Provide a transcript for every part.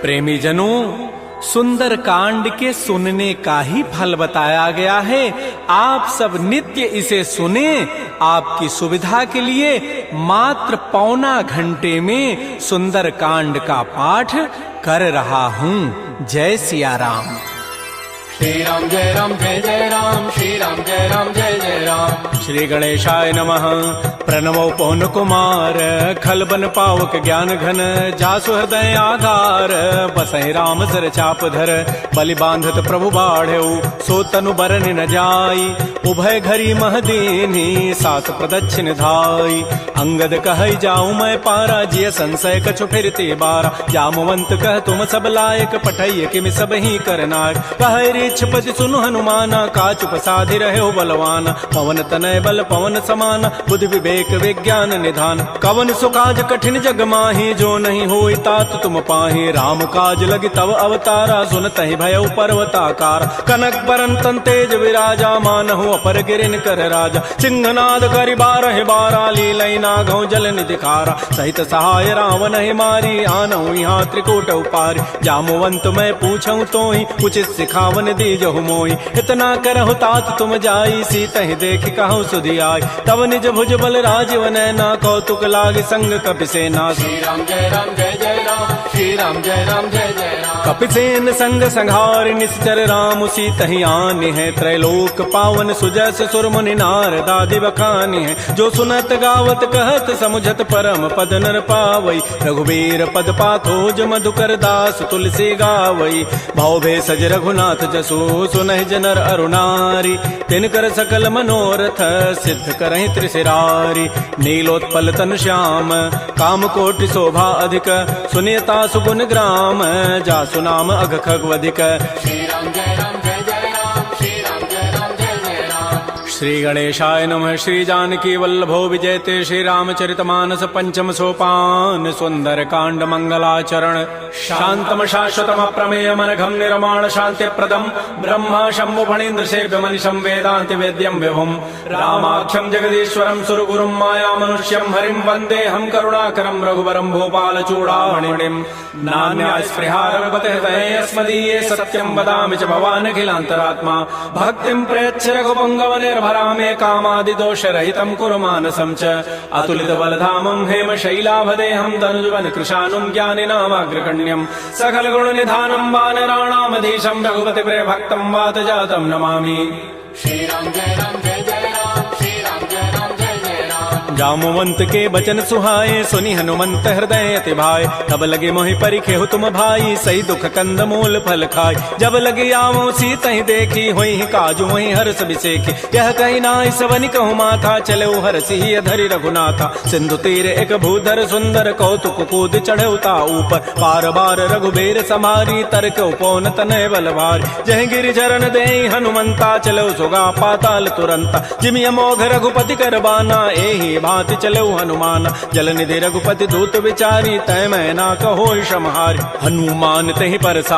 प्रेमी जनों, सुंदर कांड के सुनने का ही फल बताया गया है। आप सब नित्य इसे सुने। आपकी सुविधा के लिए मात्र पौना घंटे में सुंदर कांड का पाठ कर रहा हूँ। जय सिया राम। श्री राम जय राम जय जय राम, श्री राम जय राम जय जय राम। श्री गणेशाय नमः। प्रणवो पवन कुमार, खल बन पावक ज्ञान घन, जासु हृदय आधार, बसहि राम सर चाप धर, बलि बांधत प्रभु बाढ़ऊ, सो तनु बरन न जाई, उभय घरी महदीनी, सात प्रदक्षिण धाई। अंगद कहै जाऊं मैं पारा, जिय संशय कछु फिरते बारा, जामवंत कह तुम सब लायक, पठैय किमि सब ही करनायक। कहै रीछपति सुनु हनुमाना, काचुप साधि रहे बलवाना, पवन तनय बल पवन समाना, बुद्धि विवेक विज्ञान निधान। कवन सुकाज कठिन जग माही, जो नहीं होई तात तुम पाही, राम काज लगी तव अवतारा, सुनतहि भयउ पर्वताकार। कनक बरन तन तेज विराजा, मानहु अपर गिरिन कर राजा, सिंहनाद करि बारहि बारा, लीलई नागौ जल निधि खारा। सहित सहाय रावण ही मारी, आनहु यहाँ त्रिकूट उपारी। जामवंत मैं पूछऊं तोहि, उचित सिखावन दीजहु मोहि। इतना करहु तात तुम जाई, सीतहि देखि कहु सुधि आई। तब निज भुज बल राजीव नैना, कौतुक लागे संग कपिसेना। श्री राम जय राम जय जय राम, श्री राम जय राम जय जय राम। कपिसेन संग संहार, निश्चर राम सीतहि आनि है, त्रैलोक पावन सुजस सुर मुनि नारद आदि बखानि है। जो सुनत गावत कहत समुझत, परम पद नर पावई। रघुबीर पद पाथोज मधुकर दास, तुलसी गावई। भव भेषज रघुनाथ जसु, सुनहि जनर अरुणारी। तिनकर सकल मनोरथ, सिद्ध करहि त्रिशिरारी। नीलोत्पल तन श्याम, काम कोटि शोभा अधिक, सुनियता सुगुण ग्राम, जासु नाम अघ खगवधिक। श्री राम जय राम जय जय राम, श्री राम जय राम जय जय राम। श्री गणेशाय नमः। श्री जानकी वल्लभो विजयते, श्री रामचरितमानस पंचम सोपान, सुंदर कांड मंगलाचरण। शांतम शाश्वतम प्रमेयम अनघम निर्माण शांति प्रदम, ब्रह्मा शंभु फणीन्द्र सेव्य मनिषं वेदांति वेद्यम विभुम। रामाख्यम जगदीश्वरम सुरगुरुम माया मनुष्यम हरिम, वंदे हम करुणाकरम रघुवरम भूपाल चूड़ामणिम। नान्या स्पृहा रघुपते हृदये अस्मदीये, सत्यम वदामि च भवान् अखिलान्तरात्मा। भक्तिं प्रयच्छ रघुपुंगव निर्भरा मे, कामादि दोष रहितं कुरु मानसं च। अतुलित बलधामं हेम शैलाभदेहं, धनुजवन कृशानुं ज्ञानिनामाग्रगण्यं। सकल गुण निधानं वानराणामधीशं, रघुपति प्रिय भक्तं वात जातं नमामि। श्री राम जय राम जय जय राम, श्री राम जय राम जय जय राम। जामवंत के बचन सुहाए, सुनि हनुमंत हृदय अति भाए। तब लगे मोहि परिखेहु तुम भाई, सही दुख कंद मूल फल खाय। जब लगे आवो सीतहि देखी, होई काजु वही हर्ष बिसेखी। यह कही नाई सवनि कहु माथा, चलो हरसि अधरि रघुनाथा। सिंधु तीर एक भूधर सुंदर, कौतुक कूद चढ़ौता ऊपर। बार बार रघुबीर समारी, तरक उपौन तनय बल भारी। जह गिरि चरण देहि हनुमंता, चलो सुगा पाताल तुरंता। जिमि अमोघ रघुपति कर बाना, एहि भांति चलो हनुमान। जल निधि रघुपति दूत विचारी, तय मैं ना कहो क्षमहारी। हनुमान तहि परसा,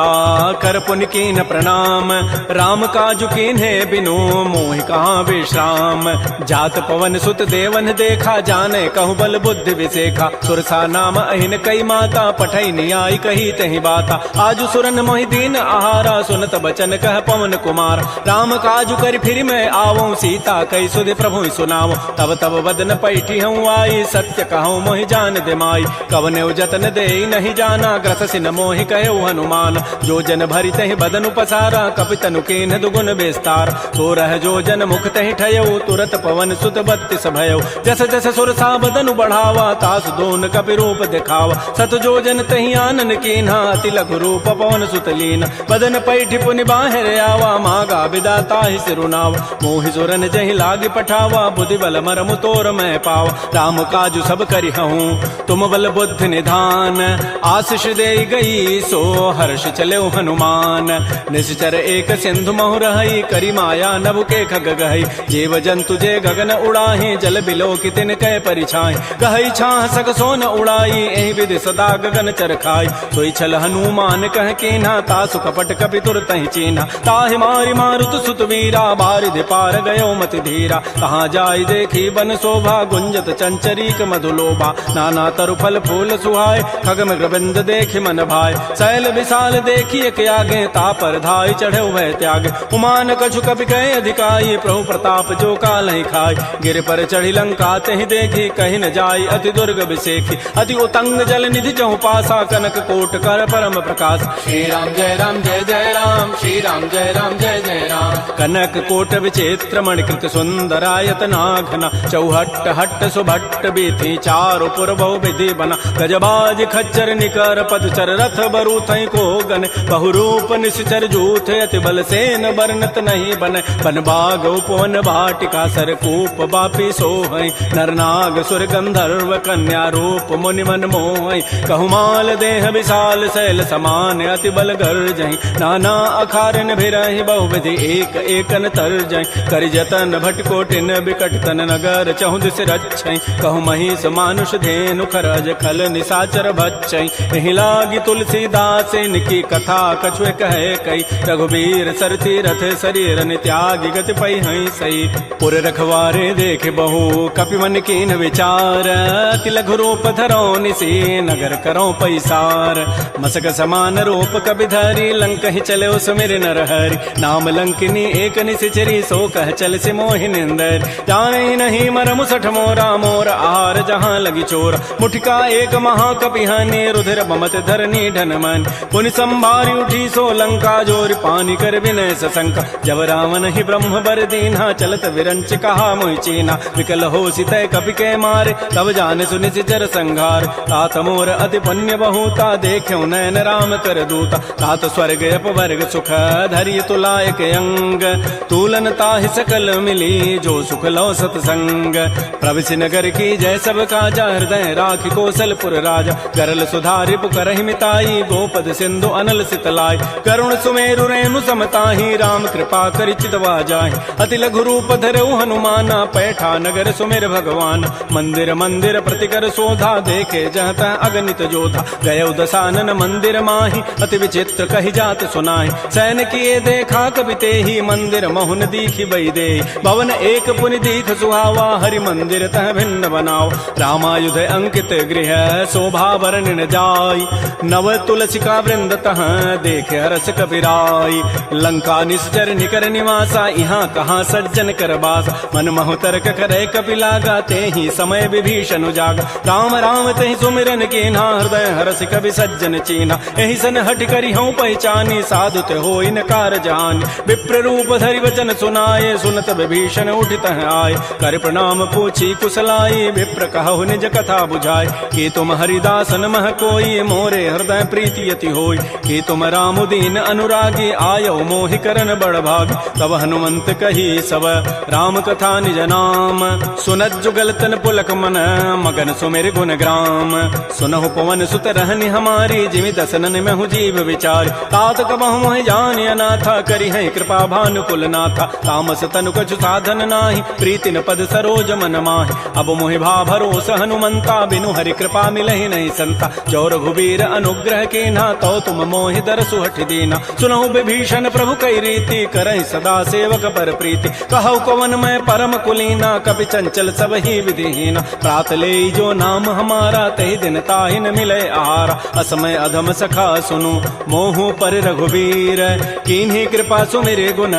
कर पुनि कीन प्रणाम। राम काजु कीन्हे बिनु, मोहि कहाँ विश्राम। जात पवन सुत देवन देखा, जाने कहु बल बुद्धि विसेखा। सुरसा नाम अहिन कई माता, पठै नियाई कही तहि बाता। आजु सुरन मोहि दीन आहारा, सुनत बचन कह पवन कुमार। राम काजु कर फिर मैं आवो, सीता कई सुधि प्रभु सुनावो। तब तब वदन पैठी हूँ आई, सत्य कहूँ मोहि जान दे माई। कवने जतन दे नहीं जाना, ग्रस सिन मोहि कहो हनुमान। जो जन भरि तहि बदन पसारा, कपि तनु कीन्ह दुगुन विस्तार। तो रह जो जन मुख तहि ठयो, तुरत पवन सुत बत्तिस भयो। जस जस सुरसा बदनु बढ़ावा, तास दोन कपि रूप दिखावा। सत जो जन तहि आनन कीन्हा, अति लघु रूप पवन सुत लीन। बदन पैठि पुनि बाहिर आवा, मागा विदाता ही सिरुनावा। मोहि सुरन जहि लागी पठावा, बुद्धि बल मरमु तोर मैं पावा। राम काजु सब करिहऊँ, तुम बल बुद्धि निधान। आशीष दे गई, सो हर्ष चलो हनुमान। निश्चर एक सिंधु महु रहई, करी माया नभ के खग गहई। जीव जंतु जे गगन उड़ाही, जल बिलो की तिन कै परिछाई। गहई छाह सक सोन उड़ाई, एहि विधि सदा गगन चरखाई। सोई छल हनुमान कह कीन्हा, तासु कपट कपि तुरतहि चीन्हा। ताहि मारि मारुत सुत वीरा, बारिधि पार गयो मति धीरा। कहाँ जाय देखी बन शोभा, भुंजत चंचरीक मधुलोभा नाना तरु फल फूल सुहाय खग मृगबिंद देखि मन भाय शैल विशाल देखिए के आगे तापर धाय चढ़े वह त्याग उमान कछु कपि कहे अधिकाई प्रभु प्रताप जो काल ही खाय गिर पर चढ़ी लंका तहि देखी कहीं न जाय अति दुर्ग विसेखी अति उतंग जल निधि चहु पासा कनक कोट कर परम प्रकाश श्री राम जय राम जय जय राम श्री राम जय राम जय जय राम कनक कोट विचित्र मणिकृत सुंदरायत नाघना चौहट्ट हट्ट सुभट्ट बीथी चारु पुर बहु विधि बना गजबाज खच्चर निकर पदचर रथ बरु थई को गन बहुरूप निश्चर जूथ अति बल सेन वर्णत नहीं बन बन बाग उपवन वाटिका सरकूप बापी सोहई नरनाग सुर गंधर्व कन्या रूप मुनि मन मोहई कहुमाल देह विशाल शैल समान अति बल गर्जहि नाना अखारन भिरहि बहुविधि एक एकन तरजहि करि जतन भटकोटिन बिकट तन नगर चहु दिस रक्षै कहु महिष मानुष धेनु खरज खल निसाचर भक्षै एहि लागी तुलसीदास इनकी कथा कछुए कहे कई रघुबीर सरथी रथ शरीर त्यागी गति पै हई सही पुर रखवारे देख बहु कपि मन कीन विचार अति लघु रूप धरो निसी नगर करो पैसार मसक समान रूप कपि धरी लंक ही चले सुमिर नर हरि नाम लंकिनी एक निसिचरी सो कह चल से मोहि निंदर जाने नहीं मर मुसठ मोरा मोर आहार जहाँ लगी चोर मुठिका एक महाकपि हनि रुधिर बमत धरनी ढन मन पुनि संभारी उठी सो लंका जोर पानी कर विनय सशंका जब रावण ही ब्रह्म बर दीन्हा चलत विरंच कहा मोहि चीना विकल हो सितय कपि के मारे तब जान सुनि सिचर संघार तात मोर अति पुण्य बहुता देख्यो नयन राम कर दूता तात स्वर्ग अपवर्ग सुख धरि तुलायक अंग तूलन ताहि सकल मिली जो सुख लो सतसंग प्रविशि नगर की जय सब काजा हृदय राखि कौशलपुर राजा करल सुधारि पुकरहि मिताई गोपद सिंधु अनल सितलाई करुण सुमेरु रेणु समताहि राम कृपा करि चितवा जाहि अति लघु रूप धरऊ हनुमाना पैठा नगर सुमेर भगवान मंदिर मंदिर प्रतिकर शोधा देखे जहत अगणित जोधा गय दशानन मंदिर माहि अति विचित्र कहि जात सुनाहि सैन किए देखा कवि तेहि मंदिर महुन दीखि बई दे भवन एक पुनि दीख सुहावा हरि मंदिर तह भिन्न बनाओ रामायुध अंकित गृह शोभा वर्णन जाय नव तुलसिका वृंद तह देखे हरस कबीराई लंका निश्चर निकर निवासा यहाँ कहाँ सज्जन कर बास मन महु तर्क करे कपिलागा ते ही समय विभीषण जागा राम राम ते सुमिरन कीन्हा हृदय हरस कवि सज्जन चीन्हा एहि सन हट करि हूँ पहचानी साधु ते होई न कार जानी विप्र रूप धरि वचन सुनाए सुनत विभीषण उठित आए कर प्रणाम पूछी कुशलाई विप्र कहु निज कथा बुझाए कि तुम हरिदासन मह कोई मोरे हृदय प्रीति यति होई कि तुम राम दीन अनुरागी आयो मोहि करन बड़ भाग तब हनुमंत कही सब राम कथा निज नाम सुनत जुगल तन पुलक मन मगन सुमेर गुण ग्राम सुनहु पवन सुत रहनि हमारी जिमि दसनन में हूँ जीव विचार तात कबहु मोहि जानि अनाथा करि है कृपा भानुकुल नाथा तामस तनु कछु साधन नाही प्रीति न पद सरोज मन माहि अब मोहि भा भरोस हनुमंता बिनु हरि कृपा मिलहि नहीं संता जो रघुबीर अनुग्रह कीन्हा तो तुम मोहि दरसु हठ दीना सुनहु विभीषण प्रभु कई रीति करहि सदा सेवक पर प्रीति कहु कवन मैं परम कुलीना कपि चंचल सब ही विधिहीना प्रात ले जो नाम हमारा तहि दिन ताहि न मिले आहारा असमय अधम सखा सुनु मोहु पर रघुबीर कीन्ही कृपा सुमिरे गुण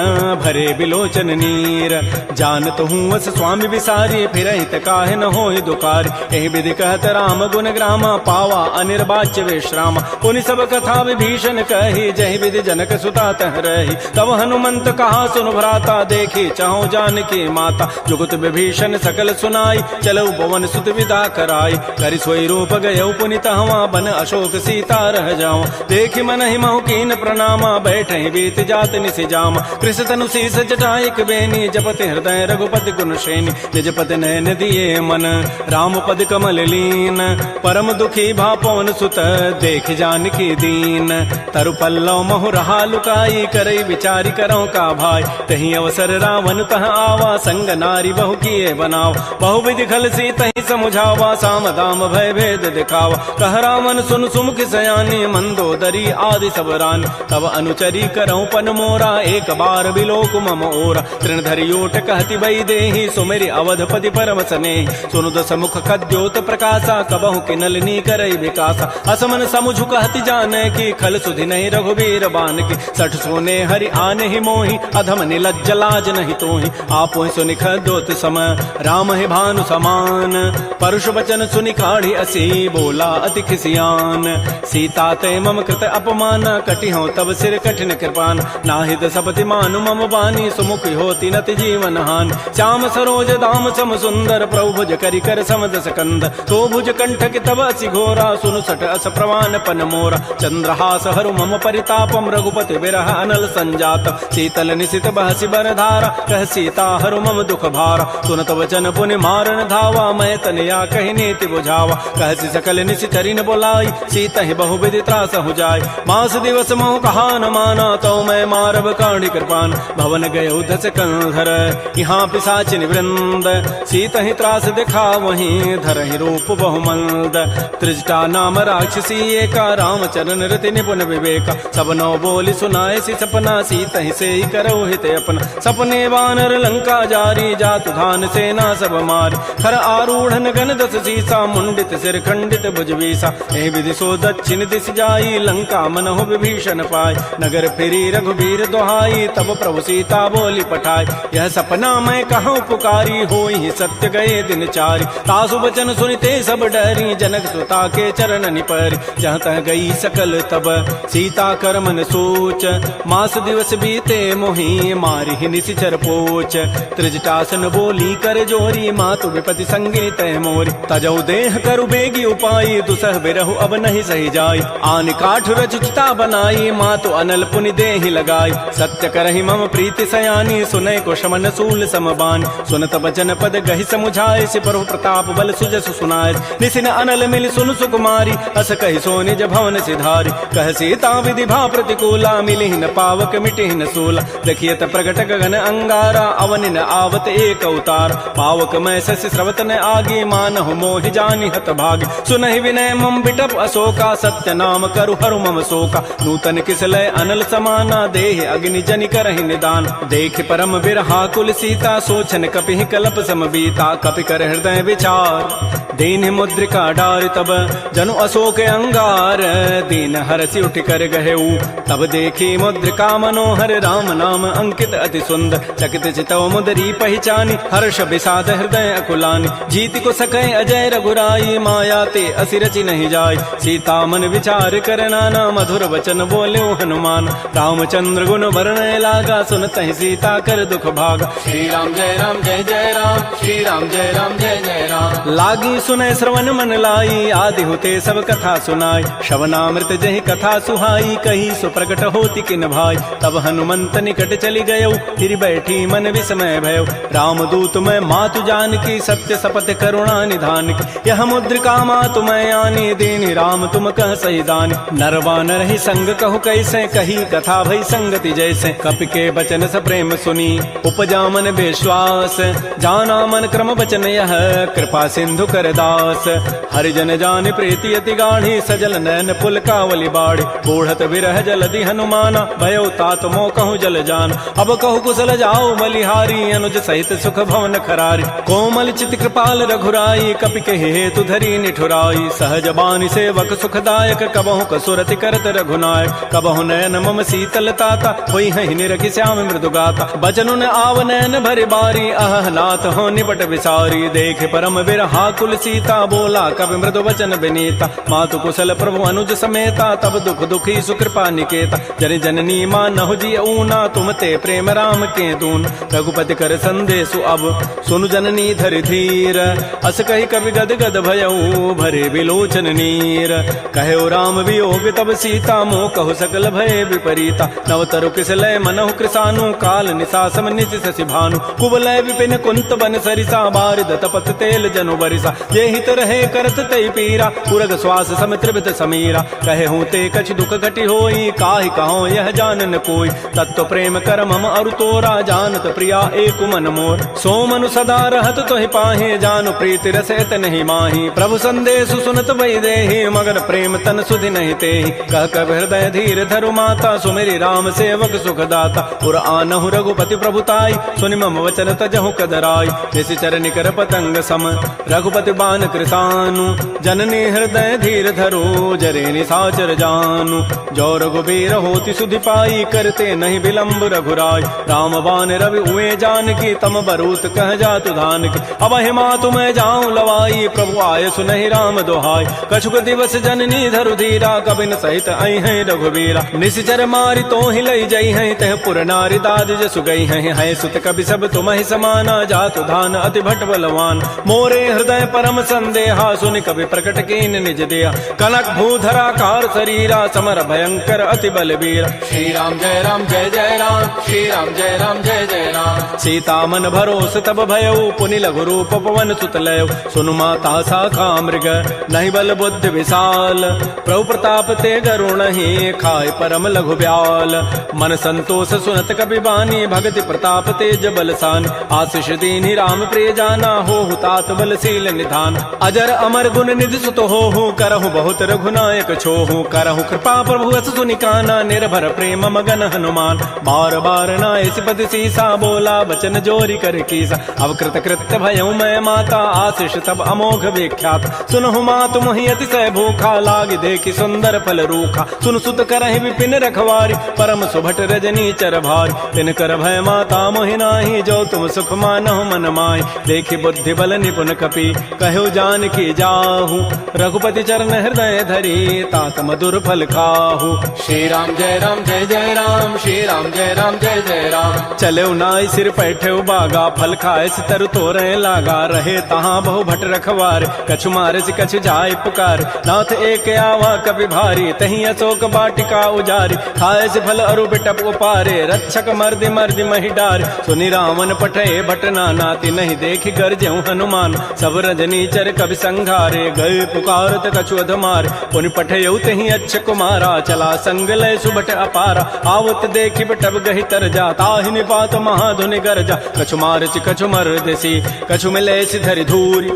भरे बिलोचन नीर जानत हूँ वस स्वामी विसारी फिरहित काहे न होहि दुखारी एहि विधि कहत राम गुण ग्रामा पावा अनिर्वाच्य विश्राम पुनि सब कथा विभीषण कही जहि विधि जनक सुता तह रही तब हनुमंत कहा सुन भ्राता देखी चाहो जानकी माता जुगत विभीषण सकल सुनाई चलो पवन सुत विदा कराई करि सोई रूप गयौ पुनित हवा बन अशोक सीता रह जाओ देखि मन ही महु कीन प्रणामा बैठे बीत जात निसि जामा कृष तनु शीस जटाइक बेनी जपति हृदय रघुपति गुण श्रेणी निज पति नयन दिए मन राम पद कमल लीन परम दुखी भा पवन सुत देख जानकी दीन तरु पल्लव महु रहा लुकाई करई विचारी करो का भाई तही अवसर रावण तह आवा संग नारी बहु किए बनाव बहु विधि खल सी तही समुझावा साम दाम भय भेद दिखावा कह रावण सुन सुमुख सयानी मंदोदरी आदि सब रानी तब अनुचरी करऊं पन मोरा एक बार बिलोक मम ओरा तृण धरियोट कहति बई देहि सुमेरि अवधपति पर परम स्नेह। सुनु दस मुख खद्योत प्रकाशा, कबहु किनलनी करई विकासा। असमन समुझु कहति जाने की, खल सुधि नहीं रघुबीर बान की। सठ सोने हरि आने ही मोहि, अधम निलज्ज लाज नहीं तोहि। आपो सुनि खद्योत सम, राम ही भानु समान। परुष वचन सुनि काढ़ी असी, बोला अति खिसियान। सीता ते मम कृत अपमान, कटिहौ तब सिर कठिन कृपान। नाहित सपति मानु मम बानी, सुमुख होती नति जीवन हानि। श्याम सरोज दाम सम सुंदर, प्रभु भुज करि कर समदस कंद। तो भुज कंठ के तब असि घोरा, सुनु सठ अस प्रवान पन मोरा। चंद्रहास हरु मम परितापम, रघुपति विरह अनल संजात। शीतल निशित बहसि बर धारा, कह सीता हरु मम दुख भारा। सुनत वचन पुनि मारन धावा, मैं तनया कहि नीति बुझावा। कहसि सकल निशिचरि न बोलाई, सीता ही बहु विधि त्रास हो जाय। मास दिवस मोह कहा न माना, तो मैं मारब काढ़ी कृपान। भवन गए उधस कंधर, यहाँ पिशाचिन वृंद। सीता ही त्रास दिखा वहीं, धरहि रूप बहुमंद। त्रिजटा नाम राक्षसी एका, रामचरण रति निपुण विवेका। सब नौ बोली सुनाए सी सपना, सीता ही से ही करौ हित अपना। सपने वानर लंका जारी, जातु धान सेना सब मारी। खर आरूढ़न गण दस सीसा, मुंडित सिर खंडित भुज बीसा। एहि विधि सो दक्षिण दिश जाई, लंका मनहु विभीषण पाई। नगर फिरी रघुबीर दोहाई, तब प्रभु सीता बोली पठाई। यह सपना मैं कहूँ पुकारी, होई सत्य गए दिन चारि। तासु वचन सुनते सब डरी, जनक सुता के चरण निपरि। जहाँ तह गई सकल तब सीता कर मन सोच, मास दिवस बीते मोहि मारी निशिचर पोच। त्रिजटासन बोली कर जोरी, मातु विपति संगे तय मोरी। तजौ देह करु बेगी उपाई, दुसह बिरहु अब नहीं सही जाई। आन काठ रचिता बनाई, मातु अनल पुनि देहि लगाई। सत्य करहि मम प्रीति सयानी, सुनय को शमन सूल समबान। सुनत बचन पद गहि समुझाए, सिपरु प्रताप बल सुजस सुनाए। निसिन अनल मिल सुन सुकुमारी, अस कहि सो निज भवन सिधारी। कह सीता विधि भा प्रतिकूला, मिलिहि न पावक मिटिहि न सूला। देखियत प्रगट गगन अंगारा, अवनि न आवत एक अवतार। पावक मैं शशि स्रवत न आगे, मानहु मोहि जानि हत भागी। सुनहि विनय मम बिटप अशोका, सत्य नाम करु हरु मम शोका। नूतन किसलय अनल समाना, देह अग्नि जनि करहि निदान। देख परम बिरहा कुल सीता, सोचन कपिहि कलप सम बीता। कपि कर हृदय विचार, दीन मुद्रिका डार तब जनु अशोक अंगार। दीन हरसि उठ कर गहेऊ, तब देखी मुद्रिका मनोहर। राम नाम अंकित अति सुंदर, चकित चितव मुदरी पहचानी। हर्ष विषाद हृदय अकुलानी, जीत को सकै अजय रघुराई। माया ते असि रचि नहीं जाय, सीता मन विचार कर नाना। मधुर वचन बोल्यो हनुमान, रामचंद्र गुण वर्णय लागा। सुनतहि सीता कर दुख भागा। श्री राम जय राम जय जय राम, श्री राम जय राम जय जय राम। लागी सुनय श्रवण मन लाई, आदि होते सब कथा सुनाई। श्रवणामृत जहि कथा सुहाई, कही सो प्रकट होती किन भाई। तब हनुमंत निकट चली गयो, फिर बैठी मन विस्मय भयो। राम दूत मैं मातु जान की, सत्य शपथ करुणा निधान की। यह मुद्रिका मातु मैं आनी, दीनि राम तुम कह सही दानी। नरवान रही संग कहु कैसे, कही कथा भई संगति जैसे। कपि के बचन स प्रेम सुनी, उपजा मन विश्वास। जाना मन क्रम वचन यह, कृपा सिंधु कर दास। हरिजन जान प्रीति अति गाढ़ी, सजल नयन पुल कावली बाड़ी। बूढ़त विरह जलधि हनुमाना, भयो तात मोह कहूँ जल जान। अब कहु कुशल जाओ बलिहारी, अनुज सहित सुख भवन खरारी। कोमल चित कृपाल रघुराई, कपि कहि हेतु धरी निठुराई। सहज बानी सेवक सुखदायक, कबहु कसुरति करत रघुनायक। कबहु नयन मम शीतल ताता, होई हहि निरखि श्याम मृदु गाता। बचनु न आव नयन भरि बारी, अह नाथ हो निपट विसारी। देख परम बिरहा कुल सीता, बोला कवि मृदु वचन विनीता। मातु कुशल प्रभु अनुज समेता, तब दुख दुखी सुकृपा निकेता। जन जननी मानहु जिय ऊना, तुम ते प्रेम राम के दून। रघुपति कर संदेशु अब, सुनु जननी धरि धीर। अस कहि कवि गद गद भयऊ, भरे विलोचन नीर। कहो राम वियोग तब सीता, मोह कहु सकल भय विपरीता। नव तरु किसलय मनहु कृसानु, काल निशासम निशि शशि भानु। कुवलय विपिन कुंत बन सरिसा, बारिद तपत तेल जनु बरिसा। ये हित रहे करत तई पीरा पुरग श्वास समित्रित समीरा कहे हूँ ते कछ दुख घटी होई काहि कहो यह जानन कोई तत्व प्रेम कर मम अरु तोरा जानत प्रिया एक मन मोर सो मनु सदा रहत तोहि पाहे जानु प्रीति रसैत नहीं माही प्रभु संदेश सुनत भई देहि मगन प्रेम तन सुधि नहीं तेहि कह कब हृदय धीर धरु माता सुमेरी राम सेवक सुख दाता पुर आनहु रघुपति प्रभुताई सुनि मम वचन तजहु कदराई निशिचर निकर पतंग सम रघुपति बान कृसानु जननी हृदय धीर धरो जरे निसाचर जानु जो रघुबीर होति सुधि पाई करते नहीं विलंब रघुराय राम बान रवि उए जान की तम बरूत कह जातु धान की अब हिमा तुम्हें जाऊं लवाई प्रभु आय सुनहि राम दोहाई कछुक दिवस जननी धरु धीरा कबिन सहित आई है रघुबीरा निशिचर मारी तो ही लई जई है तह पुर नारी दाद जसु गई है सुत कवि सब तुम ही समाना जातु धान अति भट बलवान मोरे हृदय परम संदेहा सुनि कवि प्रकट कीन निज देहा कनक भूधरा कार शरीरा समर भयंकर अति बलबीरा श्री राम जय राम जय जय राम श्री राम जय राम जय जय राम सीता मन भरोस तब भयउ पुनि लघु रूप पवन सुत लयउ सुनु माता साखा मृग नहीं बल बुद्धि विशाल प्रभु प्रताप ते गरुण ही खाय परम लघु ब्याल मन संतोष सुनत कपि बानी भगति प्रताप तेज बलसान आशीष दीनि राम प्रिय जाना हो तात बलशील निधान अजर अमर गुण निधि सुत हो करहु बहुत रघुनायक छोहु करहु कृपा प्रभु अस सुनि काना निर्भर प्रेम मगन हनुमान बार बार नाय सिपति सीसा बोला बचन जोरी कर कीसा अब कृत कृत्य भयउ मैं माता आशीष तब अमोघ विख्यात सुनहु मातु मोहि अतिशय भूखा लागी देखि सुंदर फल रूखा सुन सुत करहि विपिन रखवारी परम सुभट रजनी चर भारी तिन कर भय माता मोहि नाही जो तुम सुख मानहु मन माहि देखि बुद्धि बल निपुण कपि कहु जान की जाहु रघुपति चरण हृदय धरी तात मधुर फल खाहु श्री राम जय राम जय जय राम श्री राम जय राम जय जय राम चले नाई सिर पैठे बागा फल खाए तरु तोरे लागा रहे तहाँ बहु भट रखवार कछु मारे से कछु जाय पुकार नाथ एक आवा कभी भारी तही अशोक बाटिका उजारी खाए से फल अरु बिटप उपारे रक्षक मर्दि मर्दि मही डार सुनि रावण पठे भट नाती नहीं देखि गरजेउ हनुमान सब रजनी चर कवि संघारे गए पुकारत कछु अधमार पुनि पठेउ तही अच्छ कुमारा चला संग लय सुबट अपारा आवत देखि बिटप गहि तर जा ताहि निपात महाधुनि गरजा कछु मारचि कछु मर्दसी कछु मिले धरि धूरी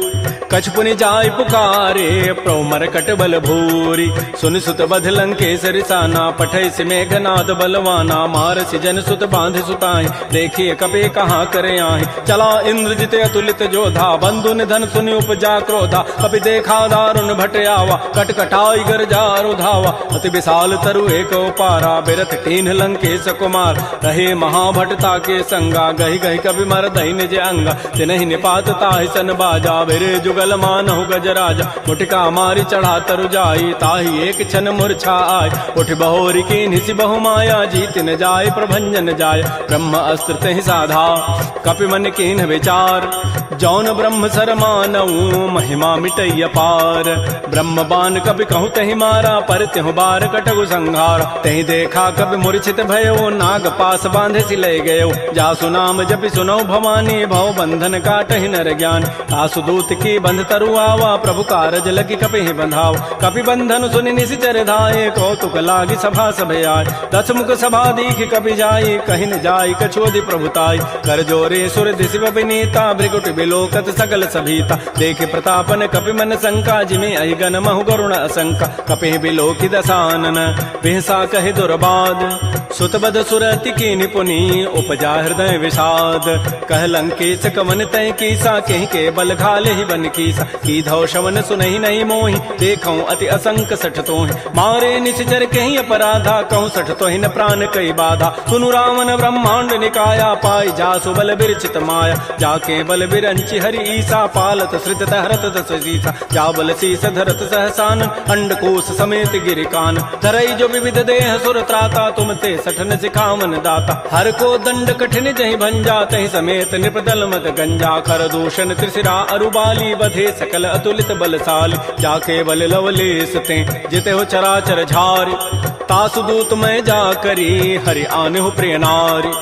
कछु पुनि जाय पुकारे प्रभु मरकट बल भूरी सुनि सुत बध लंकेसरि साना पठै से मेघनाद बलवाना मारसि जन सुत बांध सुताहि देखिए कपि कहाँ करे आहि चला इंद्रजित अतुलित जोधा बंधु निधन सुनि उपजा क्रोधा कपि देखा दारुण भट आवा कटकटाई गरजारु धावा अति विशाल तरु एक पारा बिरथ कीन्ह लंकेश कुमार रहे महाभटता के संगा गहि गहि कवि मर दहि निज अंगा तिनहि निपात ताहि सन बाजा बिरे जुगल मानहु गजराजा मुटिका मारी चढ़ा तरु जाई ताहि एक क्षण मूर्छा आय उठ बहोरी कीन्हि सि बहु माया जीत न जाय प्रभंजन जाय ब्रह्म अस्त्र तहि साधा कपि मन कीन्ह विचार जौन ब्रह्म सर मानऊ महिमा मिटई अपार ब्रह्म बान कपि कहूँ तहि मारा पर त्यहु बार कटगु संहार तहि देखा कपि मूर्छित भयो नाग पास बांधे सि लय गयो जासु नाम जपि सुनौ भवानी भव बंधन काटहि नर ज्ञान आसु दूत की बंध तरु आवा प्रभु कारज लगी कपि बंधाव कपि बंधन सुनि निशिचर धाये कौतुक लागी सभा सब आय दस मुख सभा दीख कपि जाई कहि न जाई कछोदि प्रभुताई कर जोरे सुर दिशि विनीता भृगुट बिलोकत सकल सभीता देखे प्रतापन कपि मन शंका जिमे अहिगन महु गरुण असंका कपि बिलोकि दसानन बिहसा कहि दुर्बाद सुतबद सुरति की निपुनी उपजा हृदय विषाद कह लंकेश कवन तय कीसा कहीं के बल घाले ही बन कीसा की धौ शवन सुनहि नहीं मोहि देखऊं अति असंक सठ तोहि मारे निश्चर कहीं अपराधा कहूँ सठ तोहि न प्राण कई बाधा सुनु रावण ब्रह्मांड निकाया पाई जासु बल बिरचित माया जाके बल बिरंचि हरि ईसा पालत श्रित हरत दस सीसा जा बल शीस धरत सहसान अंडकोश समेत गिरिकान धरई जो विविध देह सुर त्राता तुम ते सठन सिखावन दाता हर को दंड कठिन जहि भंजा तहि समेत निपदल मत गंजा कर दूषण त्रिशिरा अरुबाली बधे सकल अतुलित बलशाली जाके बल लवलेस ते जिते हो चराचर झारी तासु दूत मैं जा करी हरि आने हो प्रिय नारी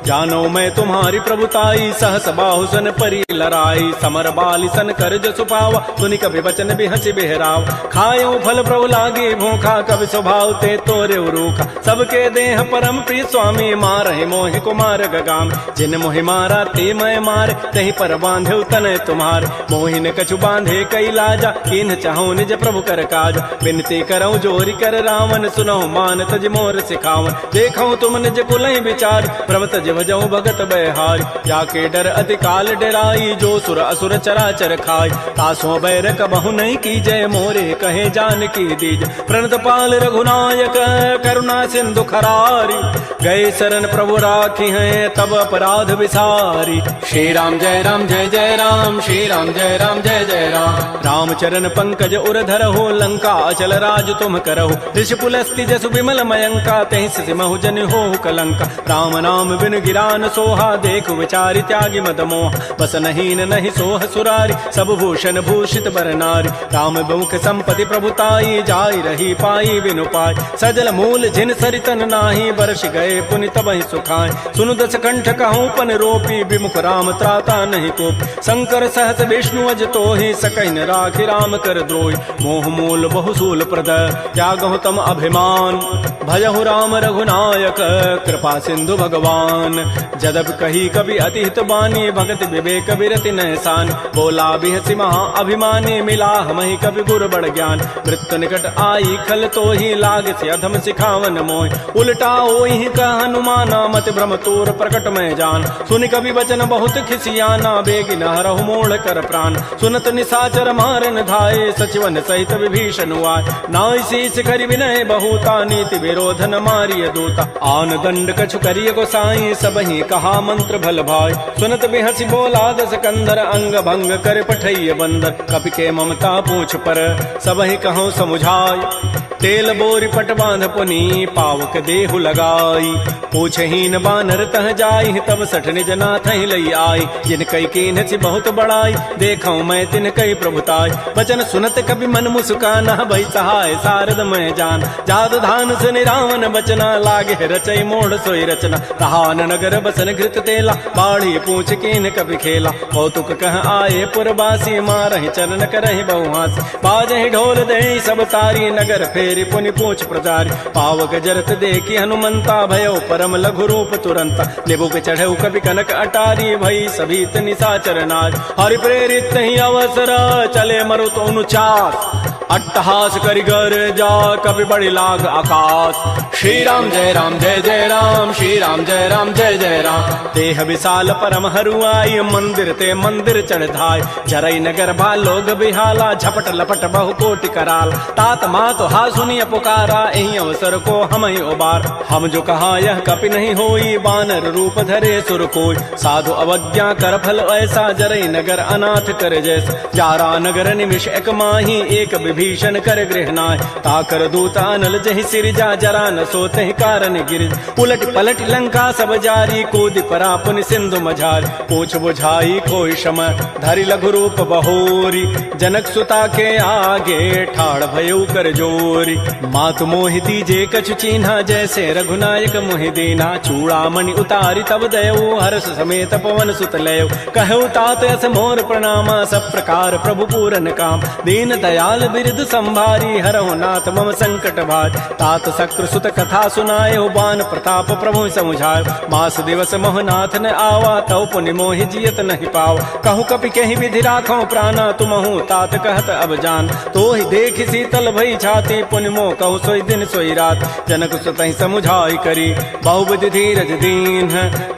जानो मैं तुम्हारी प्रभुताई, सहस बाहु सन परी लराई, समर बाली सन कर जसु पावा, सुनि कभी वचन भी हंसी बेहराव, खायो फल प्रभु लागे भूखा, कभी स्वभाव ते तोरे रूखा, सबके देह परम प्रिय स्वामी, मारहि मोहि कुमार गगाम, जिन मोहि मारा ते मैं मार, कहीं पर बांधे तनय तुम्हार, मोहि न कछु बांधे कई लाजा, किन्ह चाहो निज प्रभु कर काज, बिनती करऊं जोरी कर रावण, सुनहु मान तज मोर सिखावन, देखऊं तुम निज कुलहि विचार, प्रभ तज भजऊं भगत बहारी, जाके डर अति काल डराई, जो सुर असुर चराचर खाई, तासो बैर कबहु नहीं की जय, मोरे कहे जान की दीज, प्रणत पाल रघुनायक करुणा सिंधु खरारी, गए शरण प्रभु राखी हैं तब अपराध विसारी, श्री राम जय राम जय जय राम, श्री राम जय राम जय जय राम, रामचरण पंकज उर धरहो, लंका अचल राज तुम करहो, ऋषि पुलस्ति जसु विमल मयंका, तहि सिमहु जन हो कलंका, राम नाम बिन गिरान सोहा, देखु विचारि त्यागी मद मोह, बस नहीं नहीं सोह सुरारी, सब भूषण भूषित बर नारी, राम बहुख संपत्ति प्रभुताई, जाई रही पाई बिनु पाई, सजल मूल जिन सरितन नाही, बरस गए पुनि तबहि सुखाए, सुनु दस कंठ कहूँ पन रोपी, विमुख राम त्राता नहीं कोप, शंकर सहस विष्णु अज तोहि, सकहि न राखि राम कर द्रोही, मोह मूल बहुसूल प्रद त्यागहु तम अभिमान, भजहु राम रघुनायक कृपा सिंधु भगवान, जदब कही कभी अति हित बानी, भगत विवेक विरति नहसान, बोला बिहसी महा अभिमानी, मिला हमहि कभी गुर बड़ ज्ञान, मृत्यु निकट आई खल तो ही, लाग से अधम सिखावन मोहि, उल्टा ओहि कह हनुमाना, मत भ्रम तोर प्रकट में जान, सुन कभी वचन बहुत खिसियाना, बेगिन हरहु मोड़ कर प्राण, सुनत निशाचर मारन धाये, सचिवन सहित विभीषण आए, नाई शीस करि विनय बहुता, नीति विरोध न मारिय दूता, आन दंड कछु करिय गोसाई, सबहि कहा मंत्र भल भाई, सुनत बिहसी बोला दस कंधर, अंग भंग कर पठैय बंदर, कपि के ममता पूछ पर सबहि कहो समुझाई, तेल बोरी पट बांध पुनी, पावक देहु लगाई, पूछहीन बानर तह जाई, तब सठ निज नाथ लई आई, जिन कई कीन सी बहुत बड़ाई, देखऊं मैं तिन कई प्रभुताई, वचन सुनत कभी मन मुस्काना, भई सहाय सारद मैं जान, जाद धान से निरावन बचना, लागे रचई मोड़ सोई रचना, रहान नगर बसन घृत तेला, बाढ़ी पूछ कीन कभी खेला, कौतुक कह आए पुरबासी, मारहि चरण करहि बहुहास, बाजहि ढोल दे सब तारी, नगर फेरी पुनि पूछ प्रचारी, पावक जरत देखी हनुमंता, भयो परम लघु रूप तुरंता, निबुक चढ़ऊ कभी कनक अटारी, भई सभी निशाचर नार, हरि प्रेरित ही अवसर, चले मरुत अनुचास, अट्टहास करिगर जा कभी बड़ी लाग आकाश, श्री राम जय राम जय जय राम, श्री राम जय राम जय जय राम, देह विशाल परम हरुआई, मंदिर ते मंदिर चढ़ाई, जरई नगर भा लोग बिहाला, झपट लपट बहु कोटि कराल, तात मात हा सुनिय पुकारा, एहि अवसर को हम ही उबार, हम जो कहा यह कपि नहीं होई, बानर रूप धरे सुर कोई, साधु अवज्ञा कर फल ऐसा, जरई नगर अनाथ कर जैसा, जारा नगर निमिष एक माही, एक विभीषण कर गृहनाय, ताकर दूता अनल जहि सिरजा, जरा न सोते कारण गिर, उलट पलट लंका सब जारी, कूद परा पुनि सिंधु मझारी, पूछ बुझाई कोई शम, धरि लघु रूप बहोरी, जनक सुता के आगे ठाड़ भयउ कर जोरी, मातु मोहि दीजे कछु चीन्हा, जैसे रघुनायक मोहि दीना, चूड़ामणि उतारी तब दयऊ, हर्ष समेत पवन सुत लयऊ, कहऊ तात अस मोर प्रणामा, सब प्रकार प्रभु पूरन काम, दीन दयाल बिरद संभारी, हरहु नाथ मम संकट भार, तात शक्र सुत कथा सुनाए, बान प्रताप प्रभु समुझाय, मास दिवस मोहनाथ न आवा, तौ पुनि मोहि जियत नहीं पावा, कहूँ कपि कहीं विधि राखो प्राणा, तुमहु तात कहत अब जान, तो ही देख शीतल भई छाती, पुनि मोह कहु सोई दिन सोई रात, जनक सुतहि समुझाई करी, बहुविधि धीरज दीन,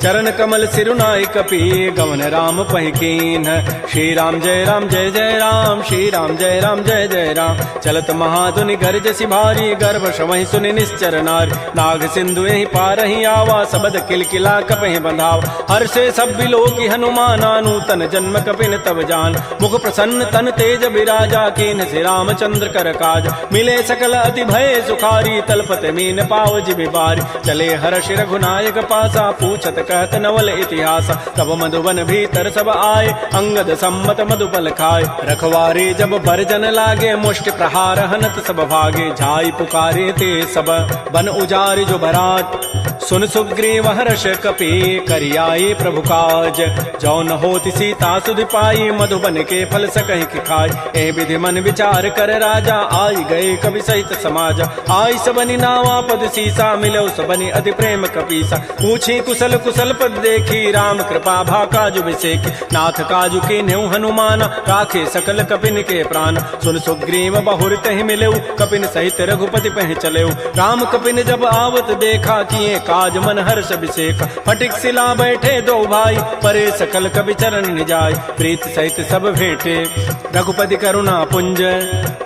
चरण कमल सिरुनाई कपि, गवन राम पहिकीन, श्री राम जय जय राम, श्री राम जय जय राम, चलत महाधुनि गर्जसि भारी, गर्भ श्रवहि सुनि निश्चर नारी, नाग सिंधु एहि पार ही आवा, सबद किलकिला कपहि बंधाव, हर्षे सब बिलोकी हनुमाना, नूतन जन्म कपिन तब जान, मुख प्रसन्न तन तेज विराजा, कीन से रामचंद्र कर काज, मिले सकल अति भय सुखारी, तलपत मीन पाव जिबि बारी, चले हर्ष रघुनायक पासा, पूछत कहत नवल इतिहास, तब मधुबन भीतर सब आए, अंगद सम्मत मधुपल खाए, रखवारे जब बरजन लागे, मुष्टि प्रहार हनत सब भागे, झाई पुकारे ते सब बन उजारि जो भराट, सुन सुग्रीव हर्ष कपि करियाए प्रभु काज। जौ न होति सीता सुधि पाई मधुबन के फल सकहि कि खाय। ए विधि मन विचार कर राजा आई गए कवि सहित समाज। आई सबनि नावा पद सीसा मिलो सबनि अति प्रेम कपीसा। पूछी कुशल कुशल पद देखी राम कृपा भा काजु विसेखी। नाथ काजु के नेउ हनुमान राखे सकल कपिन के प्राण। सुन सुग्रीव बहुर तहि मिलेउ कपिन सहित रघुपति पह चलेउ। राम कपिन जब आवत देखा किए काज मन हर्ष विसेखा। फटिक सिला बैठे दो भाई परे सकल कवि चरण निजाय। प्रीत सहित सब भेंटे रघुपति करुणा पुंज।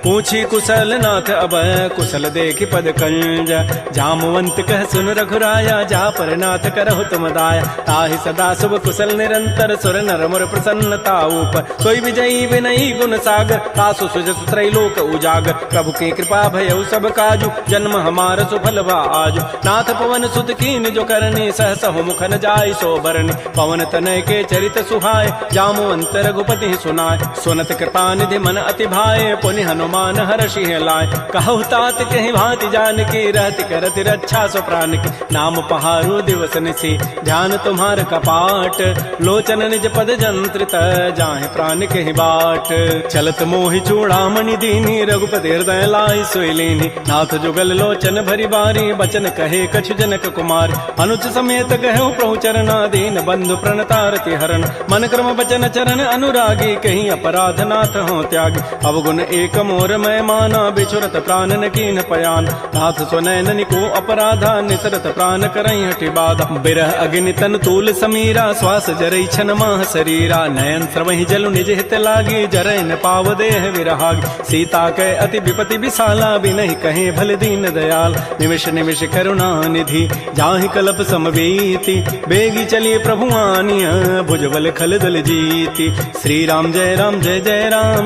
पूछी कुशल नाथ अब कुशल देखि पद कंज। जामवंत कह सुन रघुराया जा पर नाथ करहु तुम दाया। ताहि सदा शुभ कुशल निरंतर सुर नर मुर प्रसन्नता ऊपर। सोई विजयी विनयी गुण सागर तासु सुजस त्रैलोक उजागर। प्रभु की कृपा भयउ सब काजु जन्म हमार सुफल बा आजु। नाथ पवन सुत कीन जो करनी सहस मुखन जाय सो बरनी। पवन तनय के चरित सुहाय जामवंत रघुपति सुनाय। सुनत कृपा निधि मन अति भाए पुनि हनुमान हर्षि लाय। कहु तात कहि भांति जानकी रहति करति रक्षा सो प्राण की। नाम पहारो दिवस निसी ध्यान तुम्हार कपाट। लोचन निज पद जंत्रित जाहि प्राण कहि बाट। चलत मोहि चूड़ामणि दीनी रघुपति हृदय लाई सोई लीनी। नाथ जुगल लोचन भरी बारी बचन कहे कछु जनक कुमार। अनुज समेत कहु प्रभु चरना दीन बंधु प्रणतारति हरण। मन क्रम बचन चरण अनुरागी कहीं अपराध नाथ हो त्यागी। अवगुण एक मोर मैं माना बिछुरत प्राण न कीन पयान। नाथ सुनैन को अपराधा निसरत प्राण करई हटि बाधा। बिरह अग्नि तन तूल समीरा श्वास जरई छन माह शरीरा। नयन स्रवहि जलु निज हित लागी जरै न पाव देह विरहागी। सीता कै अति विपति विशाला बिनहि कहे भल दीन दयाल। निमिष निमिष करुणा निधि जाहि कलप समवेति। बेगी चलिए प्रभु आनिया भुजबल खल दल जीति। श्री राम जय राम